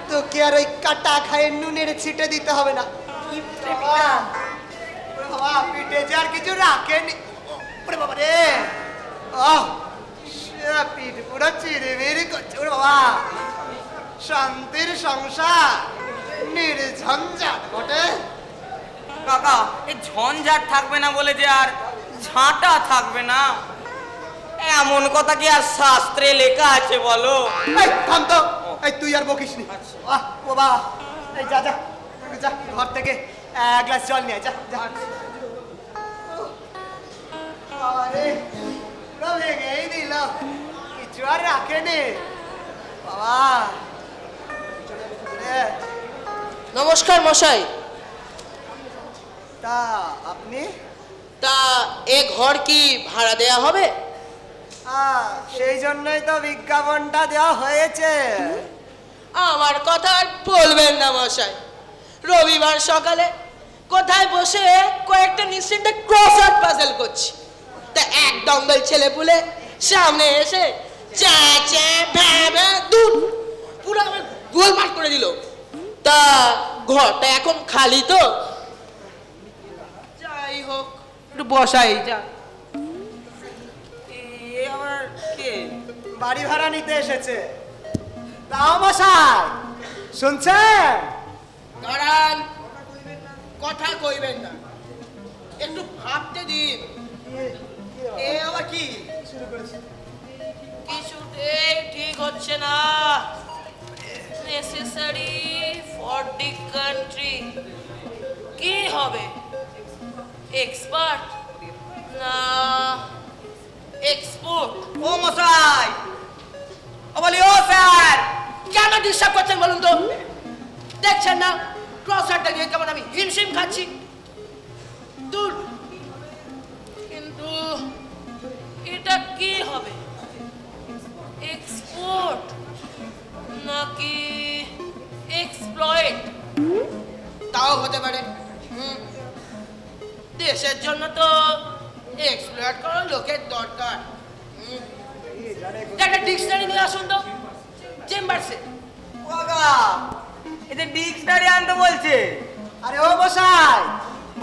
তোকে আর ওই কাটা খায়ে নুনের ছিটে দিতে হবে না। বাবা পিঠে যে আর কিছু রাখেনি। ওরে বাবা রে, পিঠ পুরো চিরিমিরি করছে। ওরে বাবা, শান্তির সংসার, নির্ঝঞ্ঝাট বটে। কাকা এই ঝঞ্ঝাট থাকবে না বলে যে আর ঝাঁটা থাকবে না, এমন কথা কি আর শাস্ত্রে লেখা আছে বলো? এই থাম তো, এই তুই আর বকিস নি। বাবা এই যা যা যা, ঘর থেকে এক গ্লাস জল নিয়ে যা যা। আরে পুরো ভেঙেই দিল, কিছু আর রাখেনি বাবা। নমস্কার মশাই। তা আপনি? তা এ ঘর কি ভাড়া দেয়া হবে? সেই জন্যই তো বিজ্ঞাপনটা দেওয়া হয়েছে। আমার কথা আর বলবেন না মশাই। রবিবার সকালে কোথায় বসে কয়েকটা নিশ্চিন্তে ক্রসওয়ার্ড পাজল করছি, তা এক দঙ্গল ছেলে পুলে সামনে এসে চ্যা চ্যা ভ্যা ভ্যা দুধ পুরো আমার গোলমাল করে দিল। তা ঘরটা এখন খালি তো? যাই হোক, একটু বসাই যা। আবার কে? বাড়ি ভাড়া নিতে এসেছে। তাও মশাই শুনছেন? দাঁড়ান, কথা কইবেন না, একটু ভাবতে দিন। এ আবার কি? কিছুতেই ঠিক হচ্ছে না। Necessary for the country. কি হবে? এক্সপার্ট না এক্সপোর্ট? ও মশাই, ও বলি ও স্যার, কেন ডিস্টার্ব করছেন বলুন তো? দেখছেন না ক্রসওয়ার্ডটা দিয়ে কেমন আমি হিমশিম খাচ্ছি? দূর। কিন্তু এটা কি হবে? এক্সপোর্ট নাকি এক্সপ্লয়েট? তাও হতে পারে। দেশের জন্য তো এক্সপ্লয়েট করার লোকের দরকার। একটা ডিকশনারি নিয়ে আসুন তো চেম্বারসে। কাকা এতে ডিকশনারি আনতে বলছে। আরে ও মশাই,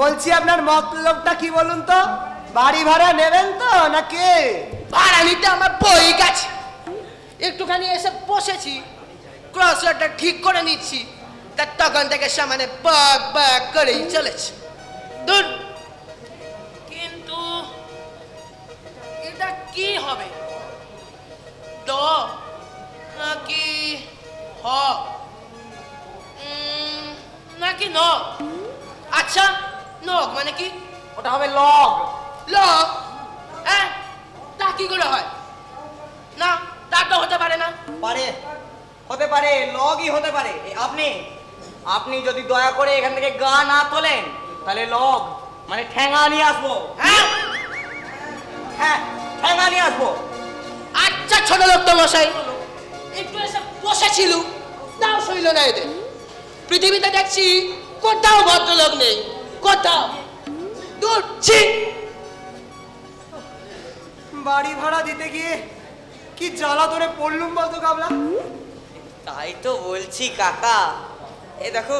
বলছি আপনার মতলবটা কি বলুন তো? বাড়ি ভাড়া নেবেন তো নাকি? ভাড়া নিতে আমার বই গেছে, একটুখানি এসে বসেছি, ক্রসওয়ার্ডটা ঠিক করে নিচ্ছি, তা তখন থেকে সামনে বাক বাক করেই চলেছে। দূর। কিন্তু এটা কি হবে? ড নাকি হ নাকি ন? আচ্ছা, নক মানে কি? ওটা হবে লগ। লগ? হ্যাঁ, তা কি করে হয়? না, তা তো হতে পারে না। পারে, হতে পারে, লগই হতে পারে। আপনি আপনি যদি দয়া করে এখান থেকে গা না তোলেন তাহলে লগ মানে ঠ্যাঙা নিয়ে আসবো। হ্যাঁ হ্যাঁ, ঠ্যাঙা নিয়ে আসবো। আচ্ছা ছোট লোক তো মশাই, একটু এসে বসেছিল, তাও সইল না এদের। পৃথিবীতে দেখছি কোথাও ভদ্রলোক নেই, কোথাও। দূর ছি। বাড়ি ভাড়া দিতে গিয়ে কি জ্বালাতনে পড়লুম বলতো কাবলা। তাই তো বলছি কাকা, এ দেখো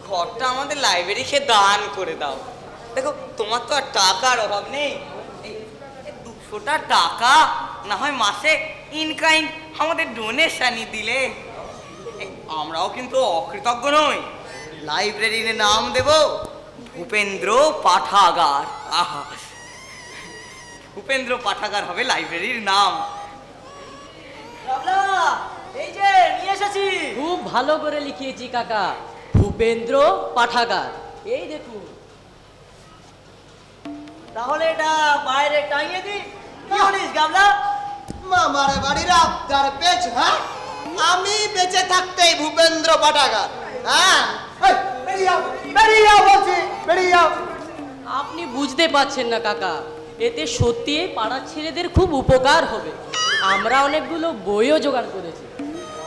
ঘরটা আমাদের লাইব্রেরিকে দান করে দাও। দেখো তোমার তো আর টাকার অভাব নেই, 200টা টাকা না হয় মাসে ইনকাইন্ড আমাদের ডোনেশনই দিলে আমরাও কিন্তু অকৃতজ্ঞ নই। লাইব্রেরির নাম দেব ভূপেন্দ্র পাঠাগার। আহা, ভূপেন্দ্র পাঠাগার হবে লাইব্রেরির নাম। এই যে নিয়ে এসেছি। খুব ভালো করে লিখিয়েছি কাকা, ভূপেন্দ্র পাঠাগার। এই দেখুন। তাহলে এটা বাইরে টাঙিয়ে দিই। কি বলিস গামলা? মামার বাড়ির আবদার পেয়েছ, হ্যাঁ? আমি বেঁচে থাকতেই ভূপেন্দ্র পাঠাগার, হ্যাঁ? এই, বেরিয়ে যাও, বেরিয়ে যাও বলছি, বেরিয়ে যাও। আপনি বুঝতে পারছেন না কাকা, এতে সত্যি পাড়ার ছেলেদের খুব উপকার হবে। আমরা অনেকগুলো বইও জোগাড় করেছি,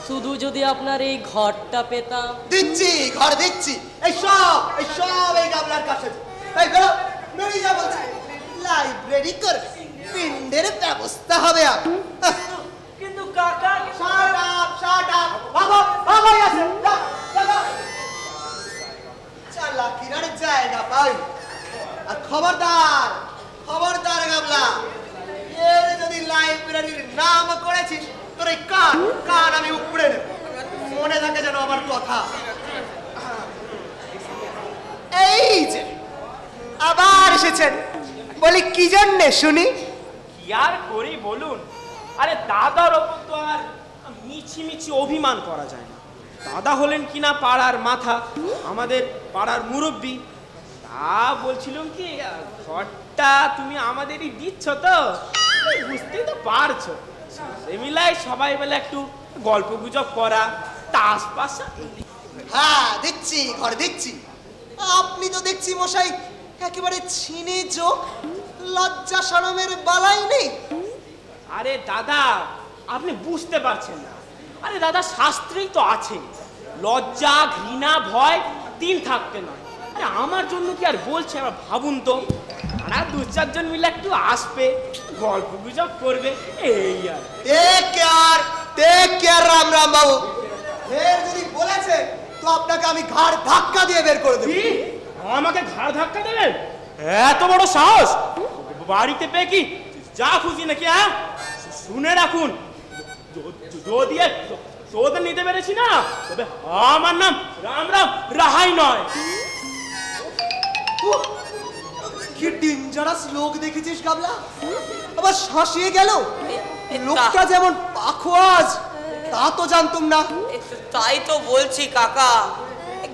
শুধু যদি আপনার এই ঘরটা পেতাম। দিচ্ছি, ঘর দিচ্ছি। এই সব এই গামলার কাছে। এই বেরো, বেরিয়ে যাও বলছি। লাইব্রেরি করবে, পিন্ডের ব্যবস্থা হবে। কিন্তু কাকা শাট আপ, বাবা বাবাই আছে। চালাকির আর জায়গা পাই। আর খবরদার, খবরদার গামলা, এর যদি লাইব্রেরির নাম করেছিস, তোর এই কান কান আমি উপড়ে নেব। মনে থাকে যেন আমার কথা। এই যে আবার এসেছেন, বলি কি জন্যে শুনি? কি আর করি বলুন? আরে দাদার ওপর তো আর মিছি অভিমান করা যায় না। দাদা হলেন কিনা পাড়ার মাথা, আমাদের পাড়ার মুরব্বী। তা বলছিলাম কি, ঘরটা তুমি আমাদেরই দিচ্ছ তো? বুঝতেই তো পারছো, মিলাই সবাই মিলে একটু গল্প গুজব করা, তাস পাশা। হ্যাঁ দিচ্ছি, ঘর দিচ্ছি। আপনি তো দেখছি মশাই একেবারে ছিনে চোখ, লজ্জা শরমের বালাই নেই। আরে দাদা, আপনি বুঝতে পারছেন না। আরে দাদা, শাস্ত্রেই তো আছে লজ্জা, ঘৃণা, ভয় তিন থাকতে নয়। আরে আমার জন্য কি আর বলছে, আবার ভাবুন তো, তারা দু চারজন মিলে একটু আসবে, গল্প গুজব করবে, এই আর। টেক কেয়ার রাম রাম বাবু। ফের যদি বলেছে তো আপনাকে আমি ঘাড় ধাক্কা দিয়ে বের করে দেব। কি? আমাকে ঘাড় ধাক্কা দেবেন? এত বড় সাহস বাড়িতে পেয়ে কি যা খুশি নাকি? হ্যাঁ, শুনে রাখুন, যদি শোধ নিতে পেরেছি না, তবে আমার নাম রাম রাম রাহাই নয়। কি ডেঞ্জারাস লোক দেখেছিস গাবলা, আবার শাসিয়ে গেল। লোকটা যেমন পাখোয়াজ তা তো জানতুম না। তাই তো বলছি কাকা,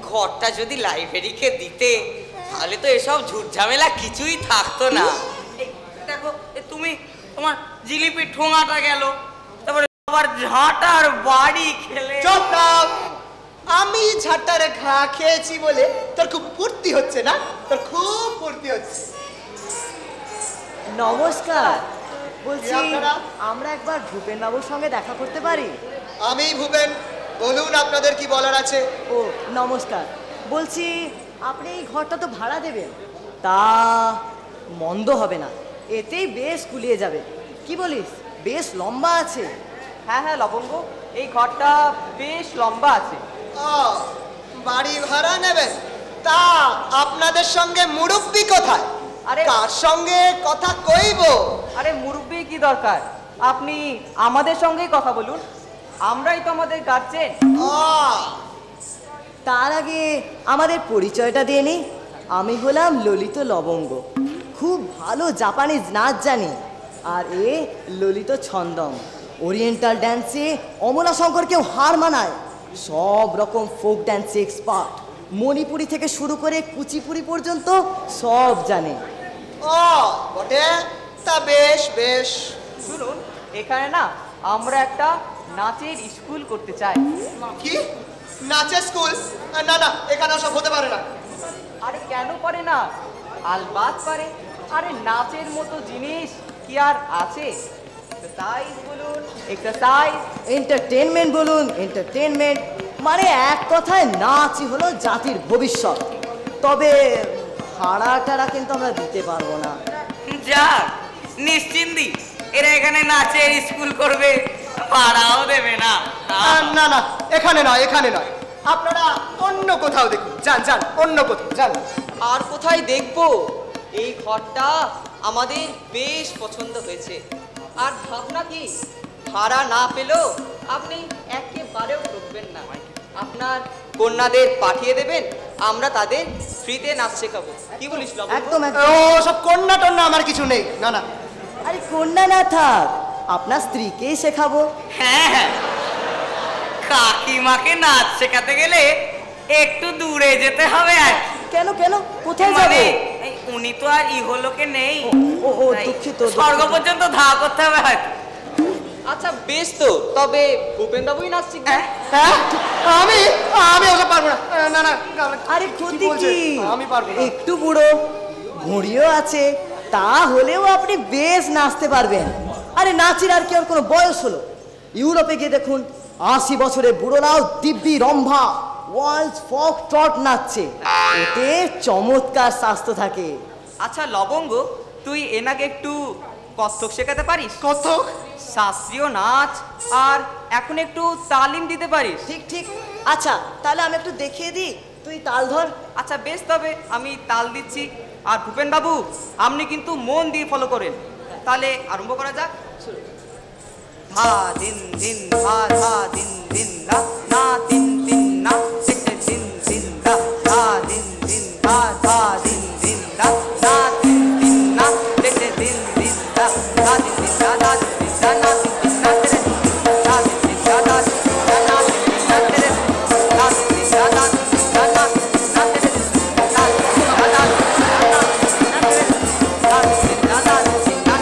ঘরটা যদি লাইব্রেরিকে দিতে, তাহলে তো এসব ঝুট ঝামেলা কিছুই থাকতো না। দেখো তুমি, তোমার জিলিপি ঠোঙাটা গেল, তারপরে আবার ঝাঁটার বাড়ি খেলে। চুপ থাক। আমি ঝাঁটার ঘা খেয়েছি বলে তোর খুব ফুর্তি হচ্ছে না? তোর খুব ফুর্তি হচ্ছে। নমস্কার, বলছি আপনারা? আমরা একবার ভূপেন বাবুর সঙ্গে দেখা করতে পারি? আমি ভূপেন, বলুন আপনাদের কি বলার আছে। ও নমস্কার, বলছি আপনি এই ঘরটা তো ভাড়া দেবেন, তা মন্দ হবে না, এতেই বেশ কুলিয়ে যাবে। কি বলিস? বেশ লম্বা আছে। হ্যাঁ হ্যাঁ লবঙ্গ, এই ঘরটা বেশ লম্বা আছে। বাড়ি ভাড়া নেবেন? তা আপনাদের সঙ্গে মুরব্বি কোথায়? আরে কার সঙ্গে কথা কইব? আরে মুরব্বি কি দরকার, আপনি আমাদের সঙ্গেই কথা বলুন, আমরাই তো আমাদের গার্জেন। তার আগে আমাদের পরিচয়টা দিয়ে নিই। আমি হলাম ললিত লবঙ্গ, খুব ভালো জাপানিজ নাচ জানি। আর এ ললিত ছন্দম, ওরিয়েন্টাল ড্যান্সে অমলা শঙ্করকেও হার মানায়। সব রকম ফোক ড্যান্সে এক্সপার্ট, মণিপুরি থেকে শুরু করে কুচিপুরি পর্যন্ত সব জানে। বটে, তা বেশ বেশ। শুনুন, এখানে না আমরা একটা নাচের স্কুল করতে চাই। কি নাচের স্কুল? না না, এখানে সব হতে পারে না। আরে কেন পারে না? আলবাত পারে। আরে নাচের মতো জিনিস কি আর আছে? এক্সারসাইজ বলুন, এক্সারসাইজ, এন্টারটেনমেন্ট বলুন, এন্টারটেনমেন্ট, মানে এক কথায় নাচই হলো জাতির ভবিষ্যৎ। তবে ভাড়া টাড়া কিন্তু আমরা দিতে পারবো না। যাক নিশ্চিন্তি, এরা এখানে নাচের স্কুল করবে, ভাড়াও দেবে না। না না, এখানে নয়, এখানে নয়। আপনারা অন্য কোথাও দেখুন, যান যান, অন্য কোথাও যান। আর কোথায় দেখবো? এই ঘরটা আমাদের বেশ পছন্দ হয়েছে। আর ভাবনা কি, ভাড়া না পেলেও আপনি একেবারেও ঢুকবেন না, আপনার কন্যাদের পাঠিয়ে দেবেন, আমরা তাদের ফ্রিতে নাচ শেখাবো। কি বলিস লবঙ্গ? একদম ও সব কন্যা টন্যা আমার কিছু নেই। না না, আরে কন্যা না থাক, আপনার স্ত্রীকেই শেখাবো। হ্যাঁ হ্যাঁ, কাকিমাকে নাচ শেখাতে গেলে একটু দূরে যেতে হবে। আর কেন কেন, কোথায় মানে যাবে? উনি তো আর ইহলোকে নেই। ও তাই দুঃখিত স্বর্গ পর্যন্ত ধাওয়া করতে হবে হয়তো। আচ্ছা বেশ তো, তবে ভূপেন বাবুই নাচ শিখবে। হ্যাঁ আমি আমি ওকে পারবো না। না না আরে ক্ষতি কি, আমি পারবো না। একটু বুড়ো, ঘুড়িও আছে, তাহলেও আপনি বেশ নাচতে পারবেন। আরে নাচের আর কি আর কোনো বয়স হলো? ইউরোপে গিয়ে দেখুন 80 বছরের বুড়োরাও দিব্যি রম্ভা ওয়ার্ল্ড ফোক ট্রট নাচছে, এতে চমৎকার স্বাস্থ্য থাকে। আচ্ছা লবঙ্গ, তুই এনাকে একটু কত্থক শেখাতে পারিস? কত্থক? শাস্ত্রীয় নাচ আর এখন একটু তালিম দিতে পারিস? ঠিক ঠিক। আচ্ছা তাহলে আমি একটু দেখিয়ে দিই, তুই তাল ধর। আচ্ছা বেশ, তবে আমি তাল দিচ্ছি। আর ভূপেন বাবু, আপনি কিন্তু মন দিয়ে ফলো করেন। তাহলে আরম্ভ করা যাক। ধা দিন দিন ধা ধা দিন দিন না না দিন দিন না দিন দিন না ধা দিন দিন ধা ধা দিন দিন না না দিন দিন না দিন দিন না ধা দিন দিন না না দিন দিন না না দিন দিন না তেরে ধা দিন দিন না না দিন দিন না না দিন দিন না তেরে ধা দিন দিন না না দিন দিন না না দিন দিন না তেরে ধা দিন দিন না না দিন দিন না না দিন দিন না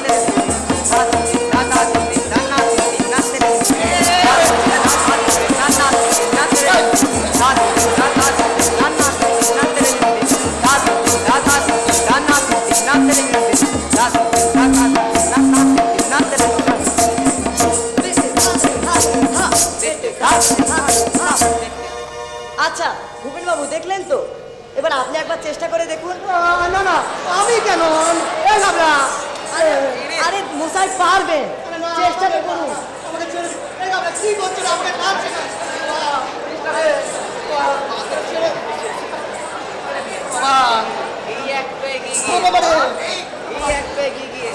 তেরে ধা দিন দিন না না দিন দিন না না দিন দিন না তেরে ধা দিন দিন না না দিন দিন না না দিন দিন না তেরে ধা দিন দিন না না দিন দিন না না দিন দিন না তেরে ধা দিন দিন না না দিন দিন না না দিন দিন না তেরে ধা দিন দিন না না দিন দিন না না দিন দিন না তেরে। আচ্ছা ভূপেন বাবু, দেখলেন তো? এবার আপনি একবার চেষ্টা করে দেখুন। না না আমি কেন? এই গাবলা, আরে মশাই পারবেন, চেষ্টা তো করুন। আমাকে ছেড়ে এই গাবলা কি করছো? আমাকে নাচ শেখাও। এই এক পেগি বাবা এই এক পেগি গিয়ে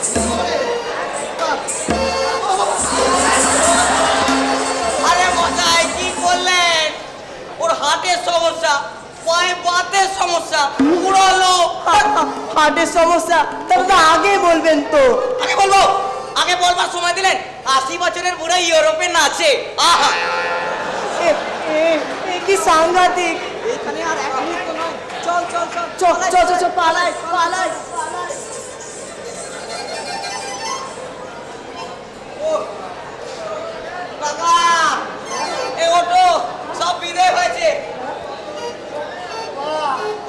আরে মশাই কি করলেন? ওর হার্টের সমস্যা, পায়ে বাতের সমস্যা, পুরো হার্টের সমস্যা? তাহলে তো আগে বলবেন তো। আগে বলবো? আগে বলবার সময় দিলেন? 80 বছরের বুড়া ইউরোপে নাচে, আহা! কি সাংঘাতিক। এখানে আর এক মিনিট তো নয়, চল চল চল চল চল চল পালাই পালাই। কাকা, এ ওঠো, সব বিদায় হয়েছে।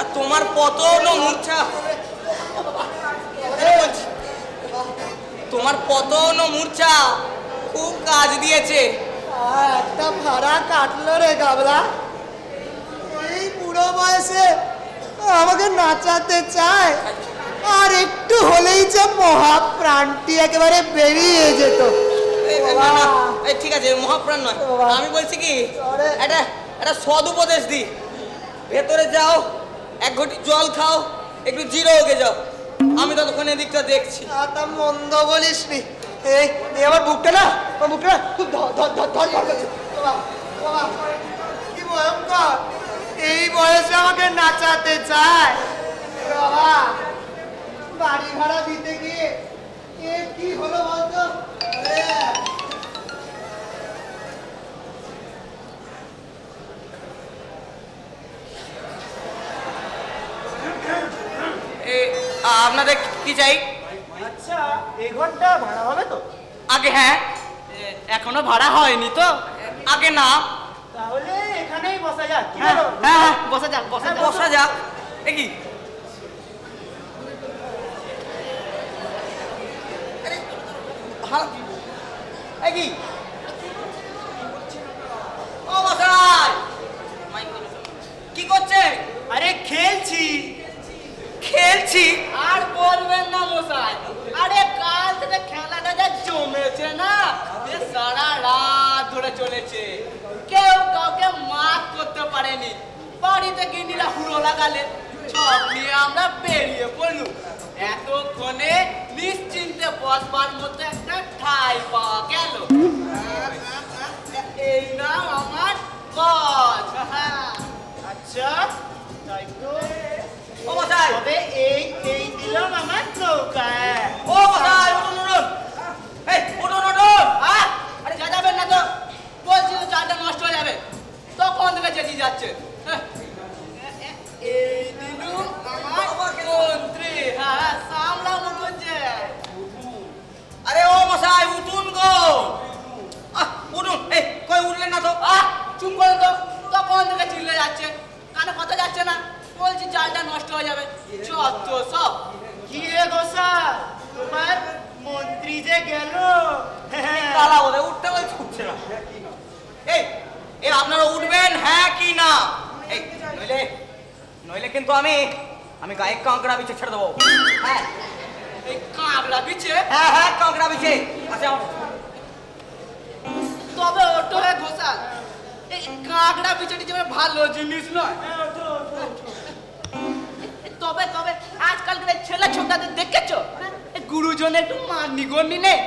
আর তোমার পতন ও মূর্ছা, তোমার পতন ও মূর্ছা খুব কাজ দিয়েছে। একটা ভাড়া কাটলো রে গাবলা। এই বুড়ো বয়সে আমাকে নাচাতে চায়, আর একটু হলেই যে মহাপ্রাণটি একেবারে বেরিয়ে যেত। না না, এই ঠিক আছে, মহাপ্রাণ নয়। আমি বলছি কি, একটা সদ উপদেশ দি। ভেতরে যাও, এক ঘটি জল খাও, একটু জিরো হয়ে যাও। আমি ততক্ষণ এদিকটা দেখছি। তা মন্দ বলিস নি। এই আমার বুকটা না, আমার বুকটা না খুব ধর ধর ধর ধর ধর করছে। বাবা, বাবা, কি ভয়ঙ্কর! এই বয়সে আমাকে নাচাতে চায়। বাবা, বাড়ি ভাড়া দিতে গিয়ে এ কি হলো বলতো? আপনাদের কি চাই? আচ্ছা, এই ঘরটা ভাড়া হবে তো? আগে হ্যাঁ, এখনো ভাড়া হয়নি তো। আগে না, তাহলে এখানেই বসা যাক। কি হ্যাঁ বলো? হ্যাঁ, বসা যাক বসা যাক। দেখি কি ও মশাই, কি করছে? আরে খেলছি। খেলছি? আর বলবেন না মশাই, আরে কাল থেকে খেলাটা যা জমেছে না, যে সারা রাত ধরে চলেছে, কেউ কাউকে মাত করতে পারেনি। বাড়িতে গিন্নিরা হুড়ো লাগালে, সব নিয়ে আমরা বেরিয়ে পড়লুম। এতক্ষণে নিশ্চিন্তে বসবার মতো একটা ঠাই পাওয়া গেল। এই নাম আমার গজ। আচ্ছা, তাই তো। ও মশাই, তবে এই এই দিলাম আমার নৌকা। ও মশাই, উঠুন উঠুন, এই উঠুন উঠুন। আরে যা যাবেন না তো, বলছি তো চালটা নষ্ট হয়ে যাবে। তখন থেকে চেঁচিয়ে যাচ্ছে। এই দিলুম আমার ও মশাই উঠুন গো, উঠুন। এই কই উঠলেন না তো? চুপ করুন তো, তখন থেকে চিল্লে যাচ্ছে, কানে কথা যাচ্ছে না, বলছি জালটা নষ্ট হয়ে যাবে। যত সব। কি রে গোসাই, তোমার মন্ত্রী যে গেল, তালা বলে উঠতে বলছে, উঠছে না। এই এই আপনারা উঠবেন হ্যাঁ কি না? এই নইলে নইলে কিন্তু আমি গায়ে কাঁকড়া বিছে ছেড়ে দেবো। হ্যাঁ এই কাঁকড়া বিছে? হ্যাঁ হ্যাঁ কাঁকড়া বিছে। আচ্ছা তবে ওটো হয়ে ঘোষাল, এই কাঁকড়া বিছে টিছে ভালো জিনিস নয়। তবে তবে আজকালকার ছেলে ছোটাদের দেখেছো, গুরুজনের একটু মাননি গন্ডি নেই।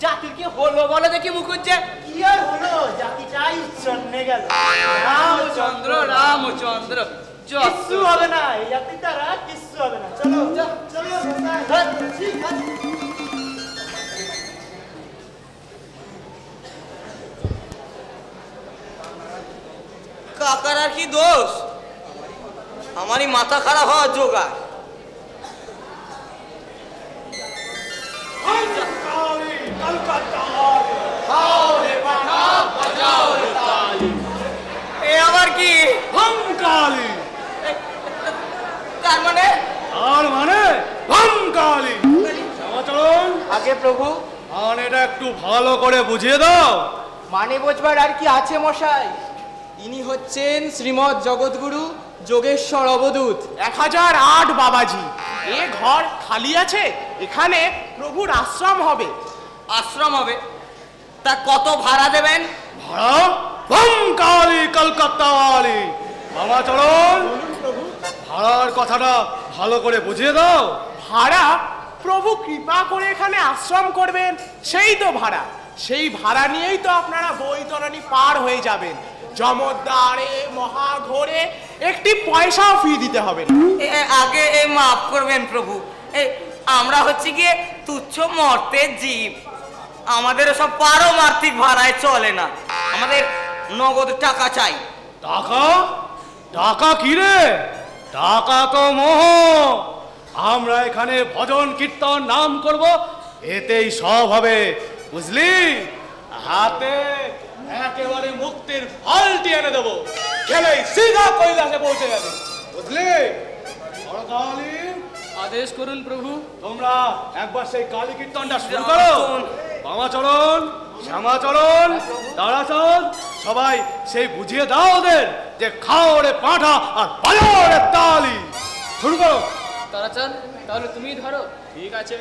জাতির কি হলো বলো দেখি মুখুজ্জে? কি আর হলো, জাতিটাই চন্নে গেল। রামচন্দ্র রামচন্দ্র, কিচ্ছু হবে না, এই জাতির দ্বারা কিচ্ছু হবে না। চলো চলো ঠিক আছে। কাকার আর কি দোষ, আমারই মাথা খারাপ হওয়ার জোগাড়। আবার কি ভঙ্কালি? তার মানে? আর মানে ভঙ্কালি। চলুন আগে প্রভু, মানে এটা একটু ভালো করে বুঝিয়ে দাও। মানে বোঝবার আর কি আছে মশাই? ইনি হচ্ছেন শ্রীমৎ জগৎগুরু যোগেশ্বর অবধূত 1008 বাবাজি। এ ঘর খালি আছে, এখানে প্রভুর আশ্রম হবে। আশ্রম হবে? তা কত ভাড়া দেবেন? ভাড়া ভঙ্কালি কলকাতা ওয়ালি। মামা চলুন, ভাড়ার কথাটা ভালো করে বুঝিয়ে দাও। ভাড়া? প্রভু কৃপা করে এখানে আশ্রম করবেন, সেই তো ভাড়া। সেই ভাড়া নিয়েই তো আপনারা বৈতরণী পার হয়ে যাবেন। জমদ্দারে মহাঘোরে একটি পয়সাও ফি দিতে হবে না। আগে মাফ করবেন প্রভু, আমরা হচ্ছে গিয়ে তুচ্ছ মর্তের জীব, আমাদের সব পারমার্থিক ভাড়ায় চলে না, আমাদের নগদ টাকা চাই। টাকা? টাকা কি রে? টাকা তো মোহ। আমরা এখানে ভজন কীর্তন নাম করব, এতেই সব হবে, বুঝলি? হাতে একেবারে মুক্তির ফলটি এনে দেবো, খেলেই সিধা কৈলাসে পৌঁছে যাবে, বুঝলি? কালী আদেশ করুন প্রভু। তোমরা একবার সেই কালী কীর্তনটা শুরু করো। বামাচরণ, শ্যামাচরণ, তারাচরণ, সবাই সেই বুঝিয়ে দাও ওদের যে খাও রে পাঁঠা আর বাজাও রে তালি। শুরু করো। তারাচরণ তাহলে তুমি ধরো। ঠিক আছে।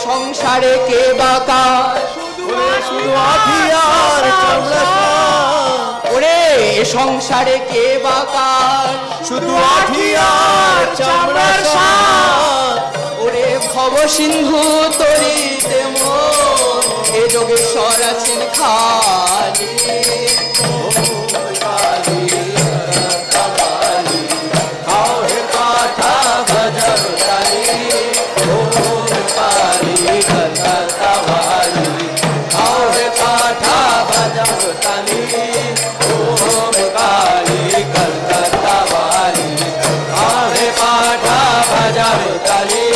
সংসারে কে বাকা শুধু আধিয়ার চামড়া, ওরে সংসারে কে বাকা শুধু আধিয়ার চামড়া, ওরে ভব সিন্ধু তরিতে মন এ যোগেশ্বর আছেন খালি। काली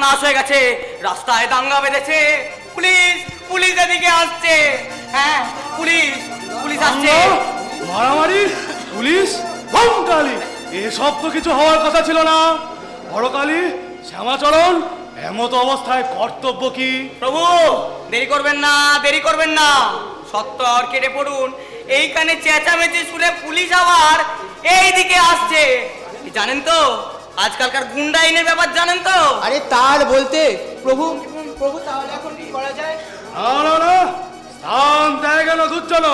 সর্বনাশ হয়ে গেছে, রাস্তায় দাঙ্গা বেঁধেছে, পুলিশ পুলিশ এদিকে আসছে। হ্যাঁ পুলিশ পুলিশ আসছে। মারামারি, পুলিশ, কালী, এসব তো কিছু হওয়ার কথা ছিল না। বড় কালী, শ্যামাচরণ, এমতো অবস্থায় কর্তব্য কি? প্রভু দেরি করবেন না, দেরি করবেন না, সত্তর কেটে পড়ুন। এইখানে চেঁচামেচি শুনে পুলিশ আবার এইদিকে আসছে। জানেন তো আজকালকার গুন্ডা আইনের ব্যাপার জানেন তো? আরে তার বলতে প্রভু প্রভু তাহলে এখন কি করা যায়? না না না, স্থান দেয় গেল দুর্জন,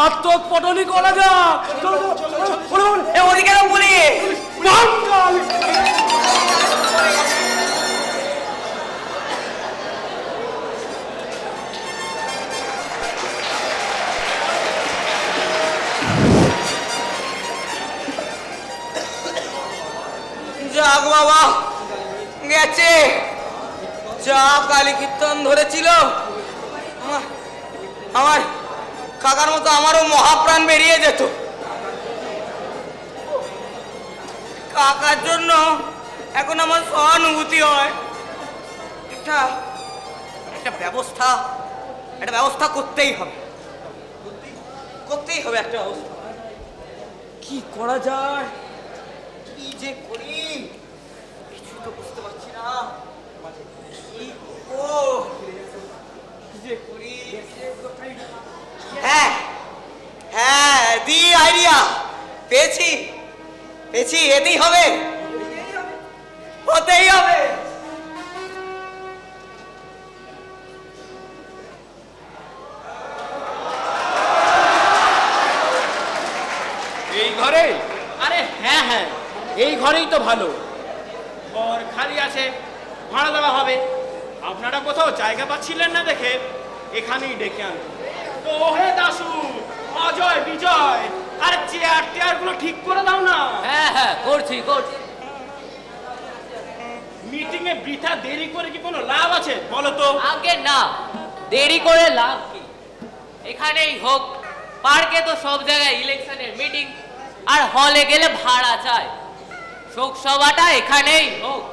আত্মপটনি করা যাক। ওদিকে পুলিশ। যাক বাবা গেছে, যা কালী কীর্তন ধরেছিল। আমার কাকার মতো আমারও মহাপ্রাণ বেরিয়ে যেত। কাকার জন্য এখন আমার সহানুভূতি হয়। একটা ব্যবস্থা করতেই হবে, একটা ব্যবস্থা। কি করা যায়, কি যে করি কিছু তো বুঝতে পারছি না। হ্যাঁ হ্যাঁ, দি আইডিয়া পেয়েছি, এতেই হবে, হতেই হবে। এই ঘরে? আরে হ্যাঁ হ্যাঁ, এই ঘরেই তো ভালো। ঘর খালি আছে, ভাড়া দেওয়া হবে। আপনারা কোথাও জায়গা পাচ্ছিলেন না দেখে এখানেই ডেকে আনবেন। তো হে দাসু, অজয়, বিজয়, আরে চেয়ার গুলো ঠিক করে দাও না। হ্যাঁ হ্যাঁ, করছি। মিটিং এ বৃথা দেরি করে কি কোনো লাভ আছে বলো তো? আগে না, দেরি করে লাভ কি? এখানেই হোক। পার্কে তো সব জায়গায় ইলেকশনের মিটিং, আর হলে গেলে ভাড়া চাই। শোক সভাটা এখানেই হোক।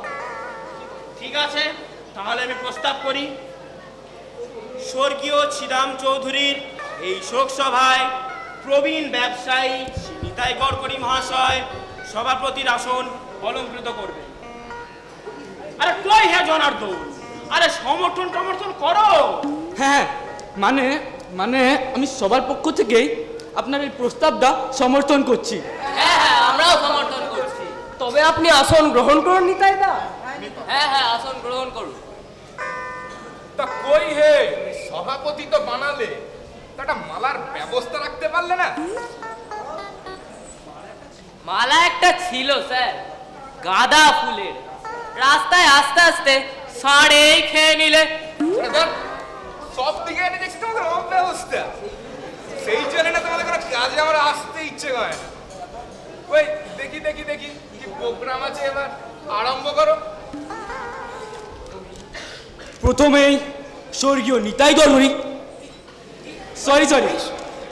ঠিক আছে, তাহলে আমি প্রস্তাব করি, স্বর্গীয় শ্রীরাম চৌধুরীর এই শোক সভায় প্রবীণ ব্যবসায়ী শ্রী নিতাই গড়করি মহাশয় সভাপতির আসন অলঙ্কৃত করবেন। আরে কই হ্যাঁ জনার্দন, আরে সমর্থন করো। হ্যাঁ মানে আমি সবার পক্ষ থেকে আপনার এই প্রস্তাবটা সমর্থন করছি। হ্যাঁ হ্যাঁ, আমরাও সমর্থন করছি। তবে আপনি আসন গ্রহণ করুন নিতাই দা। হ্যাঁ হ্যাঁ, আসন গ্রহণ করুন। তা কই হে, সভাপতি তো বানালে, একটা মালার ব্যবস্থা রাখতে পারলে না? মালা একটা ছিল স্যার, গাঁদা ফুলের। রাস্তায় আস্তে আস্তে সাড়েই খেয়ে নিলে। সব দিকে এনে দেখছি তোমাদের অব্যবস্থা, সেই জন্য না তোমাদের কোনো কাজে আমার আসতে ইচ্ছে করে না। ওই দেখি কি প্রোগ্রাম আছে, এবার আরম্ভ করো। প্রথমেই স্বর্গীয় নিতাই গড়করি,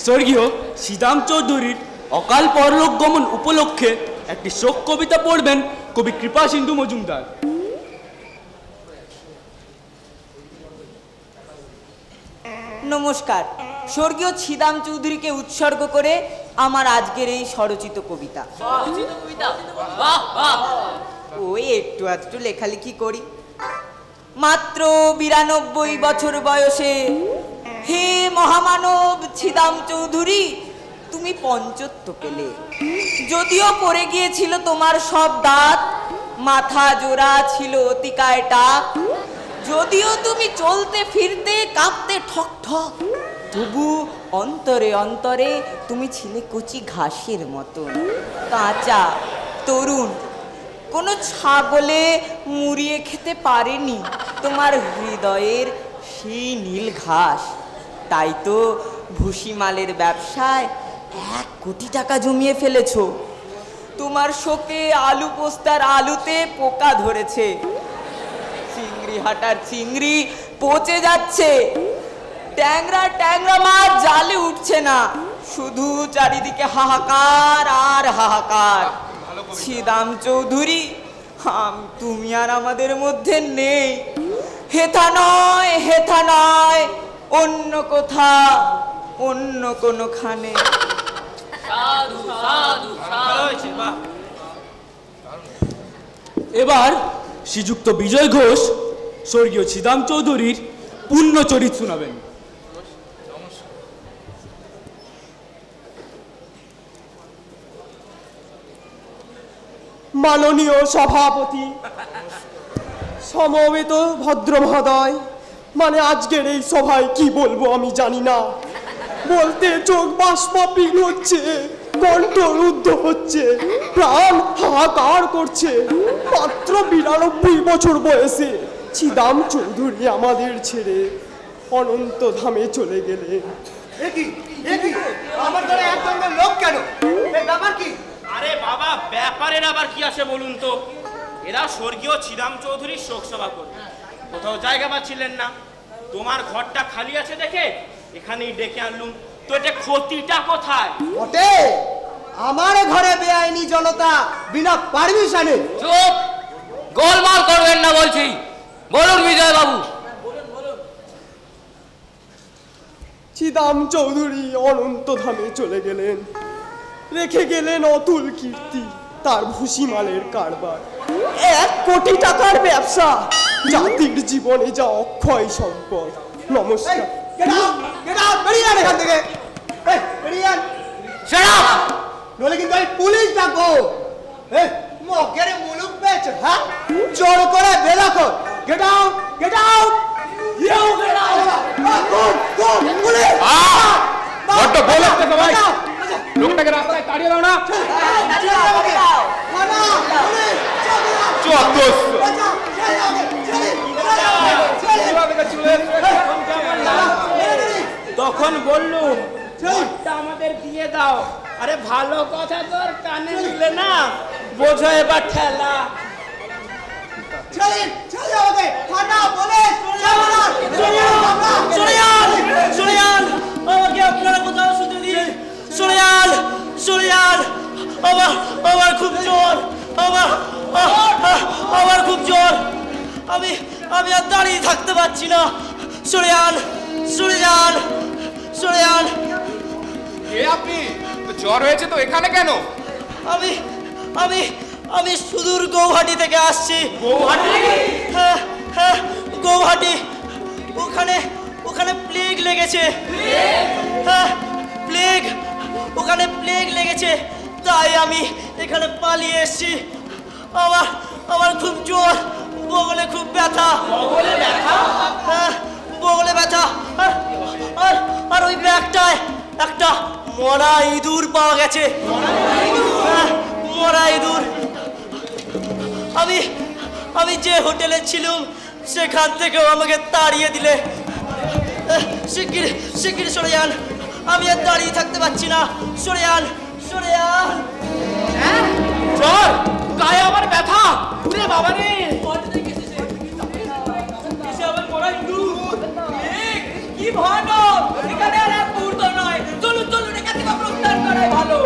স্বর্গীয় শ্রীরাম চৌধুরীর অকাল পরলোক গমন উপলক্ষে একটি শোক কবিতা পড়বেন কবি কৃপা সিন্ধু মজুমদার। নমস্কার। স্বর্গীয় শ্রীরাম চৌধুরীকে উৎসর্গ করে আমার আজকের এই স্বরচিত কবিতা। ওই একটু লেখালেখি করি। মাত্র 92 বছর বয়সে হে মহামানব শ্রীরাম চৌধুরী, তুমি পঞ্চত্ব পেলে। যদিও পড়ে গিয়েছিল তোমার সব দাঁত, মাথা জোড়া ছিল অতিকায় টাক, যদিও তুমি চলতে ফিরতে কাঁপতে ঠক ঠক, তবু অন্তরে অন্তরে তুমি ছিলে কচি ঘাসের মতন, কাঁচা তরুণ। কোনো ছাগলে মুড়িয়ে খেতে পারেনি তোমার হৃদয়ের সেই নীল ঘাস। তাই তো ভুসিমালের ব্যবসায় 1 কোটি টাকা জমিয়ে ফেলেছো। তোমার শোকে আলু পোস্তার আলুতে পোকা ধরেছে, চিংড়ি হাটার চিংড়ি পচে যাচ্ছে, ট্যাংরা মাছ জালে উঠছে না, শুধু চারিদিকে হাহাকার আর হাহাকার। শ্রীরাম চৌধুরী, তুমি আর আমাদের মধ্যে নেই। হেথা নয় অন্য কোথা, অন্য কোনোখানে। এবার শ্রীযুক্ত বিজয় ঘোষ স্বর্গীয় শ্রীদাম চৌধুরীর পুণ্যচরিত শোনাবেন। মাননীয় সভাপতি, সমবেত ভদ্র মহোদয়, মানে আজকের এই সভায় কি বলবো আমি জানি না। বলতে চোখ বাষ্পাপিং হচ্ছে, কণ্ঠ রুদ্ধ হচ্ছে, প্রাণ হাহাকার করছে। মাত্র 92 বছর বয়সে শ্রীদাম চৌধুরী আমাদের ছেড়ে অনন্ত ধামে চলে গেলে। আমার ঘরে একদম লোক কেন? ব্যাপার কি? আরে বাবা, ব্যাপারের আবার কি আছে বলুন তো? এরা স্বর্গীয় শ্রীরাম চৌধুরীর শোক সভা করবে, কোথাও জায়গা পাচ্ছিলেন না, তোমার ঘরটা খালি আছে দেখে এখানেই ডেকে আনলুম। তো এটা ক্ষতিটা কোথায়? ওটে আমার ঘরে বেআইনি জনতা বিনা পারমিশনে। চুপ, গোলমাল করবেন না বলছি। বলুন বিজয় বাবু। শ্রীদাম চৌধুরী অনন্ত ধামে চলে গেলেন, রেখে গেলেন অতুল কীর্তি, তার ভুসিমালের কারবার, 1 কোটি টাকার ব্যবসা, জাতির জীবনে যা অক্ষয় সম্পদ। নমস্কার। নলে কিন্তু আমি পুলিশ ডাকবো। মগের মুলুক পেয়েছে, হ্যাঁ? জোর করে বেরাকো। Get out, get out. লোকটাকে রাস্তায় তাড়িয়ে দাও না। তখন বললুম ঘরটা আমাদের দিয়ে দাও। আরে ভালো কথা তোর কানে নিলে না, বোঝো এবার ঠেলা। আমাকে আপনারা কোথাও শুতে দিন। আমার খুব জোর, আমার খুব জোর। আমি আর দাঁড়িয়ে থাকতে পারছি না। সরে যান। কে আপনি? জ্বর হয়েছে তো এখানে কেন? আমি সুদূর গৌহাটি থেকে আসছি। হ্যাঁ, গৌহাটি। ওখানে প্লেগ লেগেছে। হ্যাঁ, ওখানে প্লেগ লেগেছে, তাই আমি এখানে পালিয়ে এসেছি। আমার খুব জোর, বগলে খুব ব্যথা। হ্যাঁ, বগলে ব্যথা। আর ওই ব্যাগটায় একটা মরা ইঁদুর পাওয়া গেছে। মরা ইঁদুর। আমি যে হোটেলে ছিলাম সেখান থেকেও আমাকে তাড়িয়ে দিলে। শিগগির সরে যান, আমি আর দাঁড়িয়ে থাকতে পারছি না। সরে যান। জ্বর, গায়ে আবার ব্যথা। ওরে বাবা রে, কি ভয়ানক! এখানে আর এক মুহূর্ত নয়। চলুন এখান থেকে প্রস্থান করাই ভালো।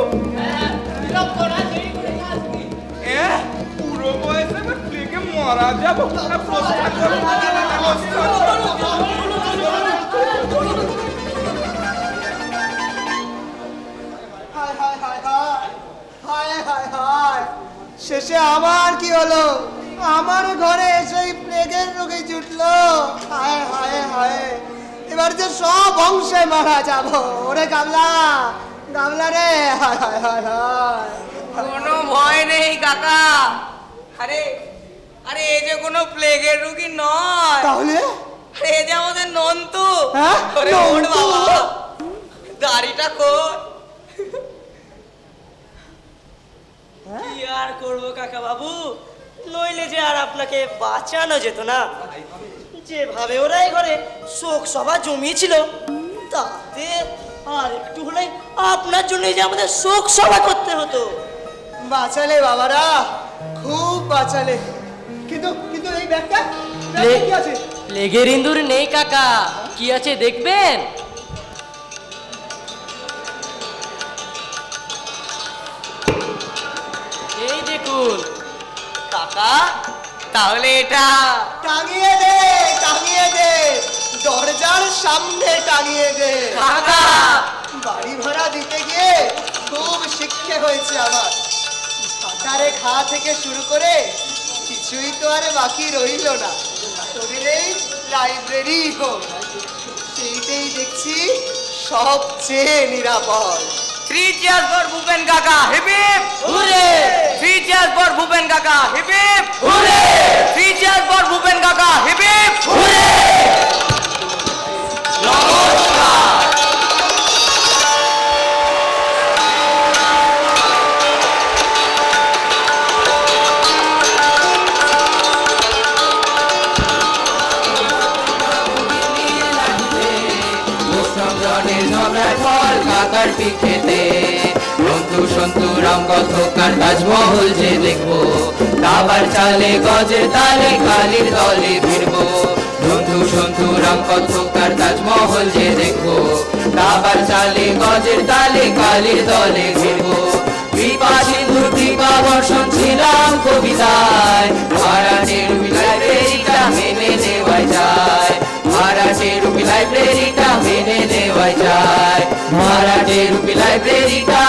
পুরো বয়সে প্লেগে মারা যাবো। শেষে আমার কি হলো? আমার ঘরে সেই প্লেগের রোগে জুটলো। হায় হায় হায়, এবার যে সব অংশে মারা যাব। ওরে গামলা রে, হায় হায় হায় হায়। কোনো ভয় নেই কাকা। আরে এ যে কোনো প্লেগের রোগী নয়। তাহলে এ যে আমাদের নন্তু। হ্যাঁ, নন্তু। দাড়িটা কর। কি আর করবো কাকা বাবু, নইলে যে আর আপনাকে বাঁচানো যেত না। যেভাবে ওরা এই ঘরে শোক সভা জমিয়েছিল, তাতে আর একটু হলে আপনার জন্য যে আমাদের শোক সভা করতে হতো। বাঁচালে বাবারা, খুব বাঁচালে। কিন্তু এই ব্যাগটা কি আছে? প্লেগের ইঁদুর নেই কাকা, কি আছে দেখবেন? এই দেখুন, কাকা তাহলে এটা টাঙিয়ে দে দরজার সামনে টাঙিয়ে দে। কাকা বাড়ি ভাড়া দিতে গিয়ে খুব শিক্ষা হয়েছে আমার। ঝাঁটারে খা থেকে শুরু করে কিছুই তো আর বাকি রইল না। তোদের এই লাইব্রেরি হোক, সেইটাই দেখছি সবচেয়ে নিরাপদ। 3 cheers for ভূপেন কাকা, hip hip hurray. 3 cheers for Bhupen কাকা, hip hip hurray. 3 cheers for Bhupen কাকা, হিপ হিপ হুররে। নমস্কার। কাকার পিঠেতে বন্ধু সন্তু রাম কথকার তাজমহল যে দেখবো, দাবার চালে গজের তালে কালির দলে ফিরবো। বন্ধু সন্তু রাম কথকার তাজমহল যে দেখবো, দাবার চালে গজের তালে কালির দলে ফিরবো। কৃপা সিন্ধুর কৃপা বর্ষণ ছিলাম কবিতায়, ভাড়াটের লাইব্রেরিটা মেনে নেওয়াই যায়। ভাড়াটের লাইব্রেরিটা মেনে নেওয়াই যায়। ভাড়াটের লাইব্রেরিটা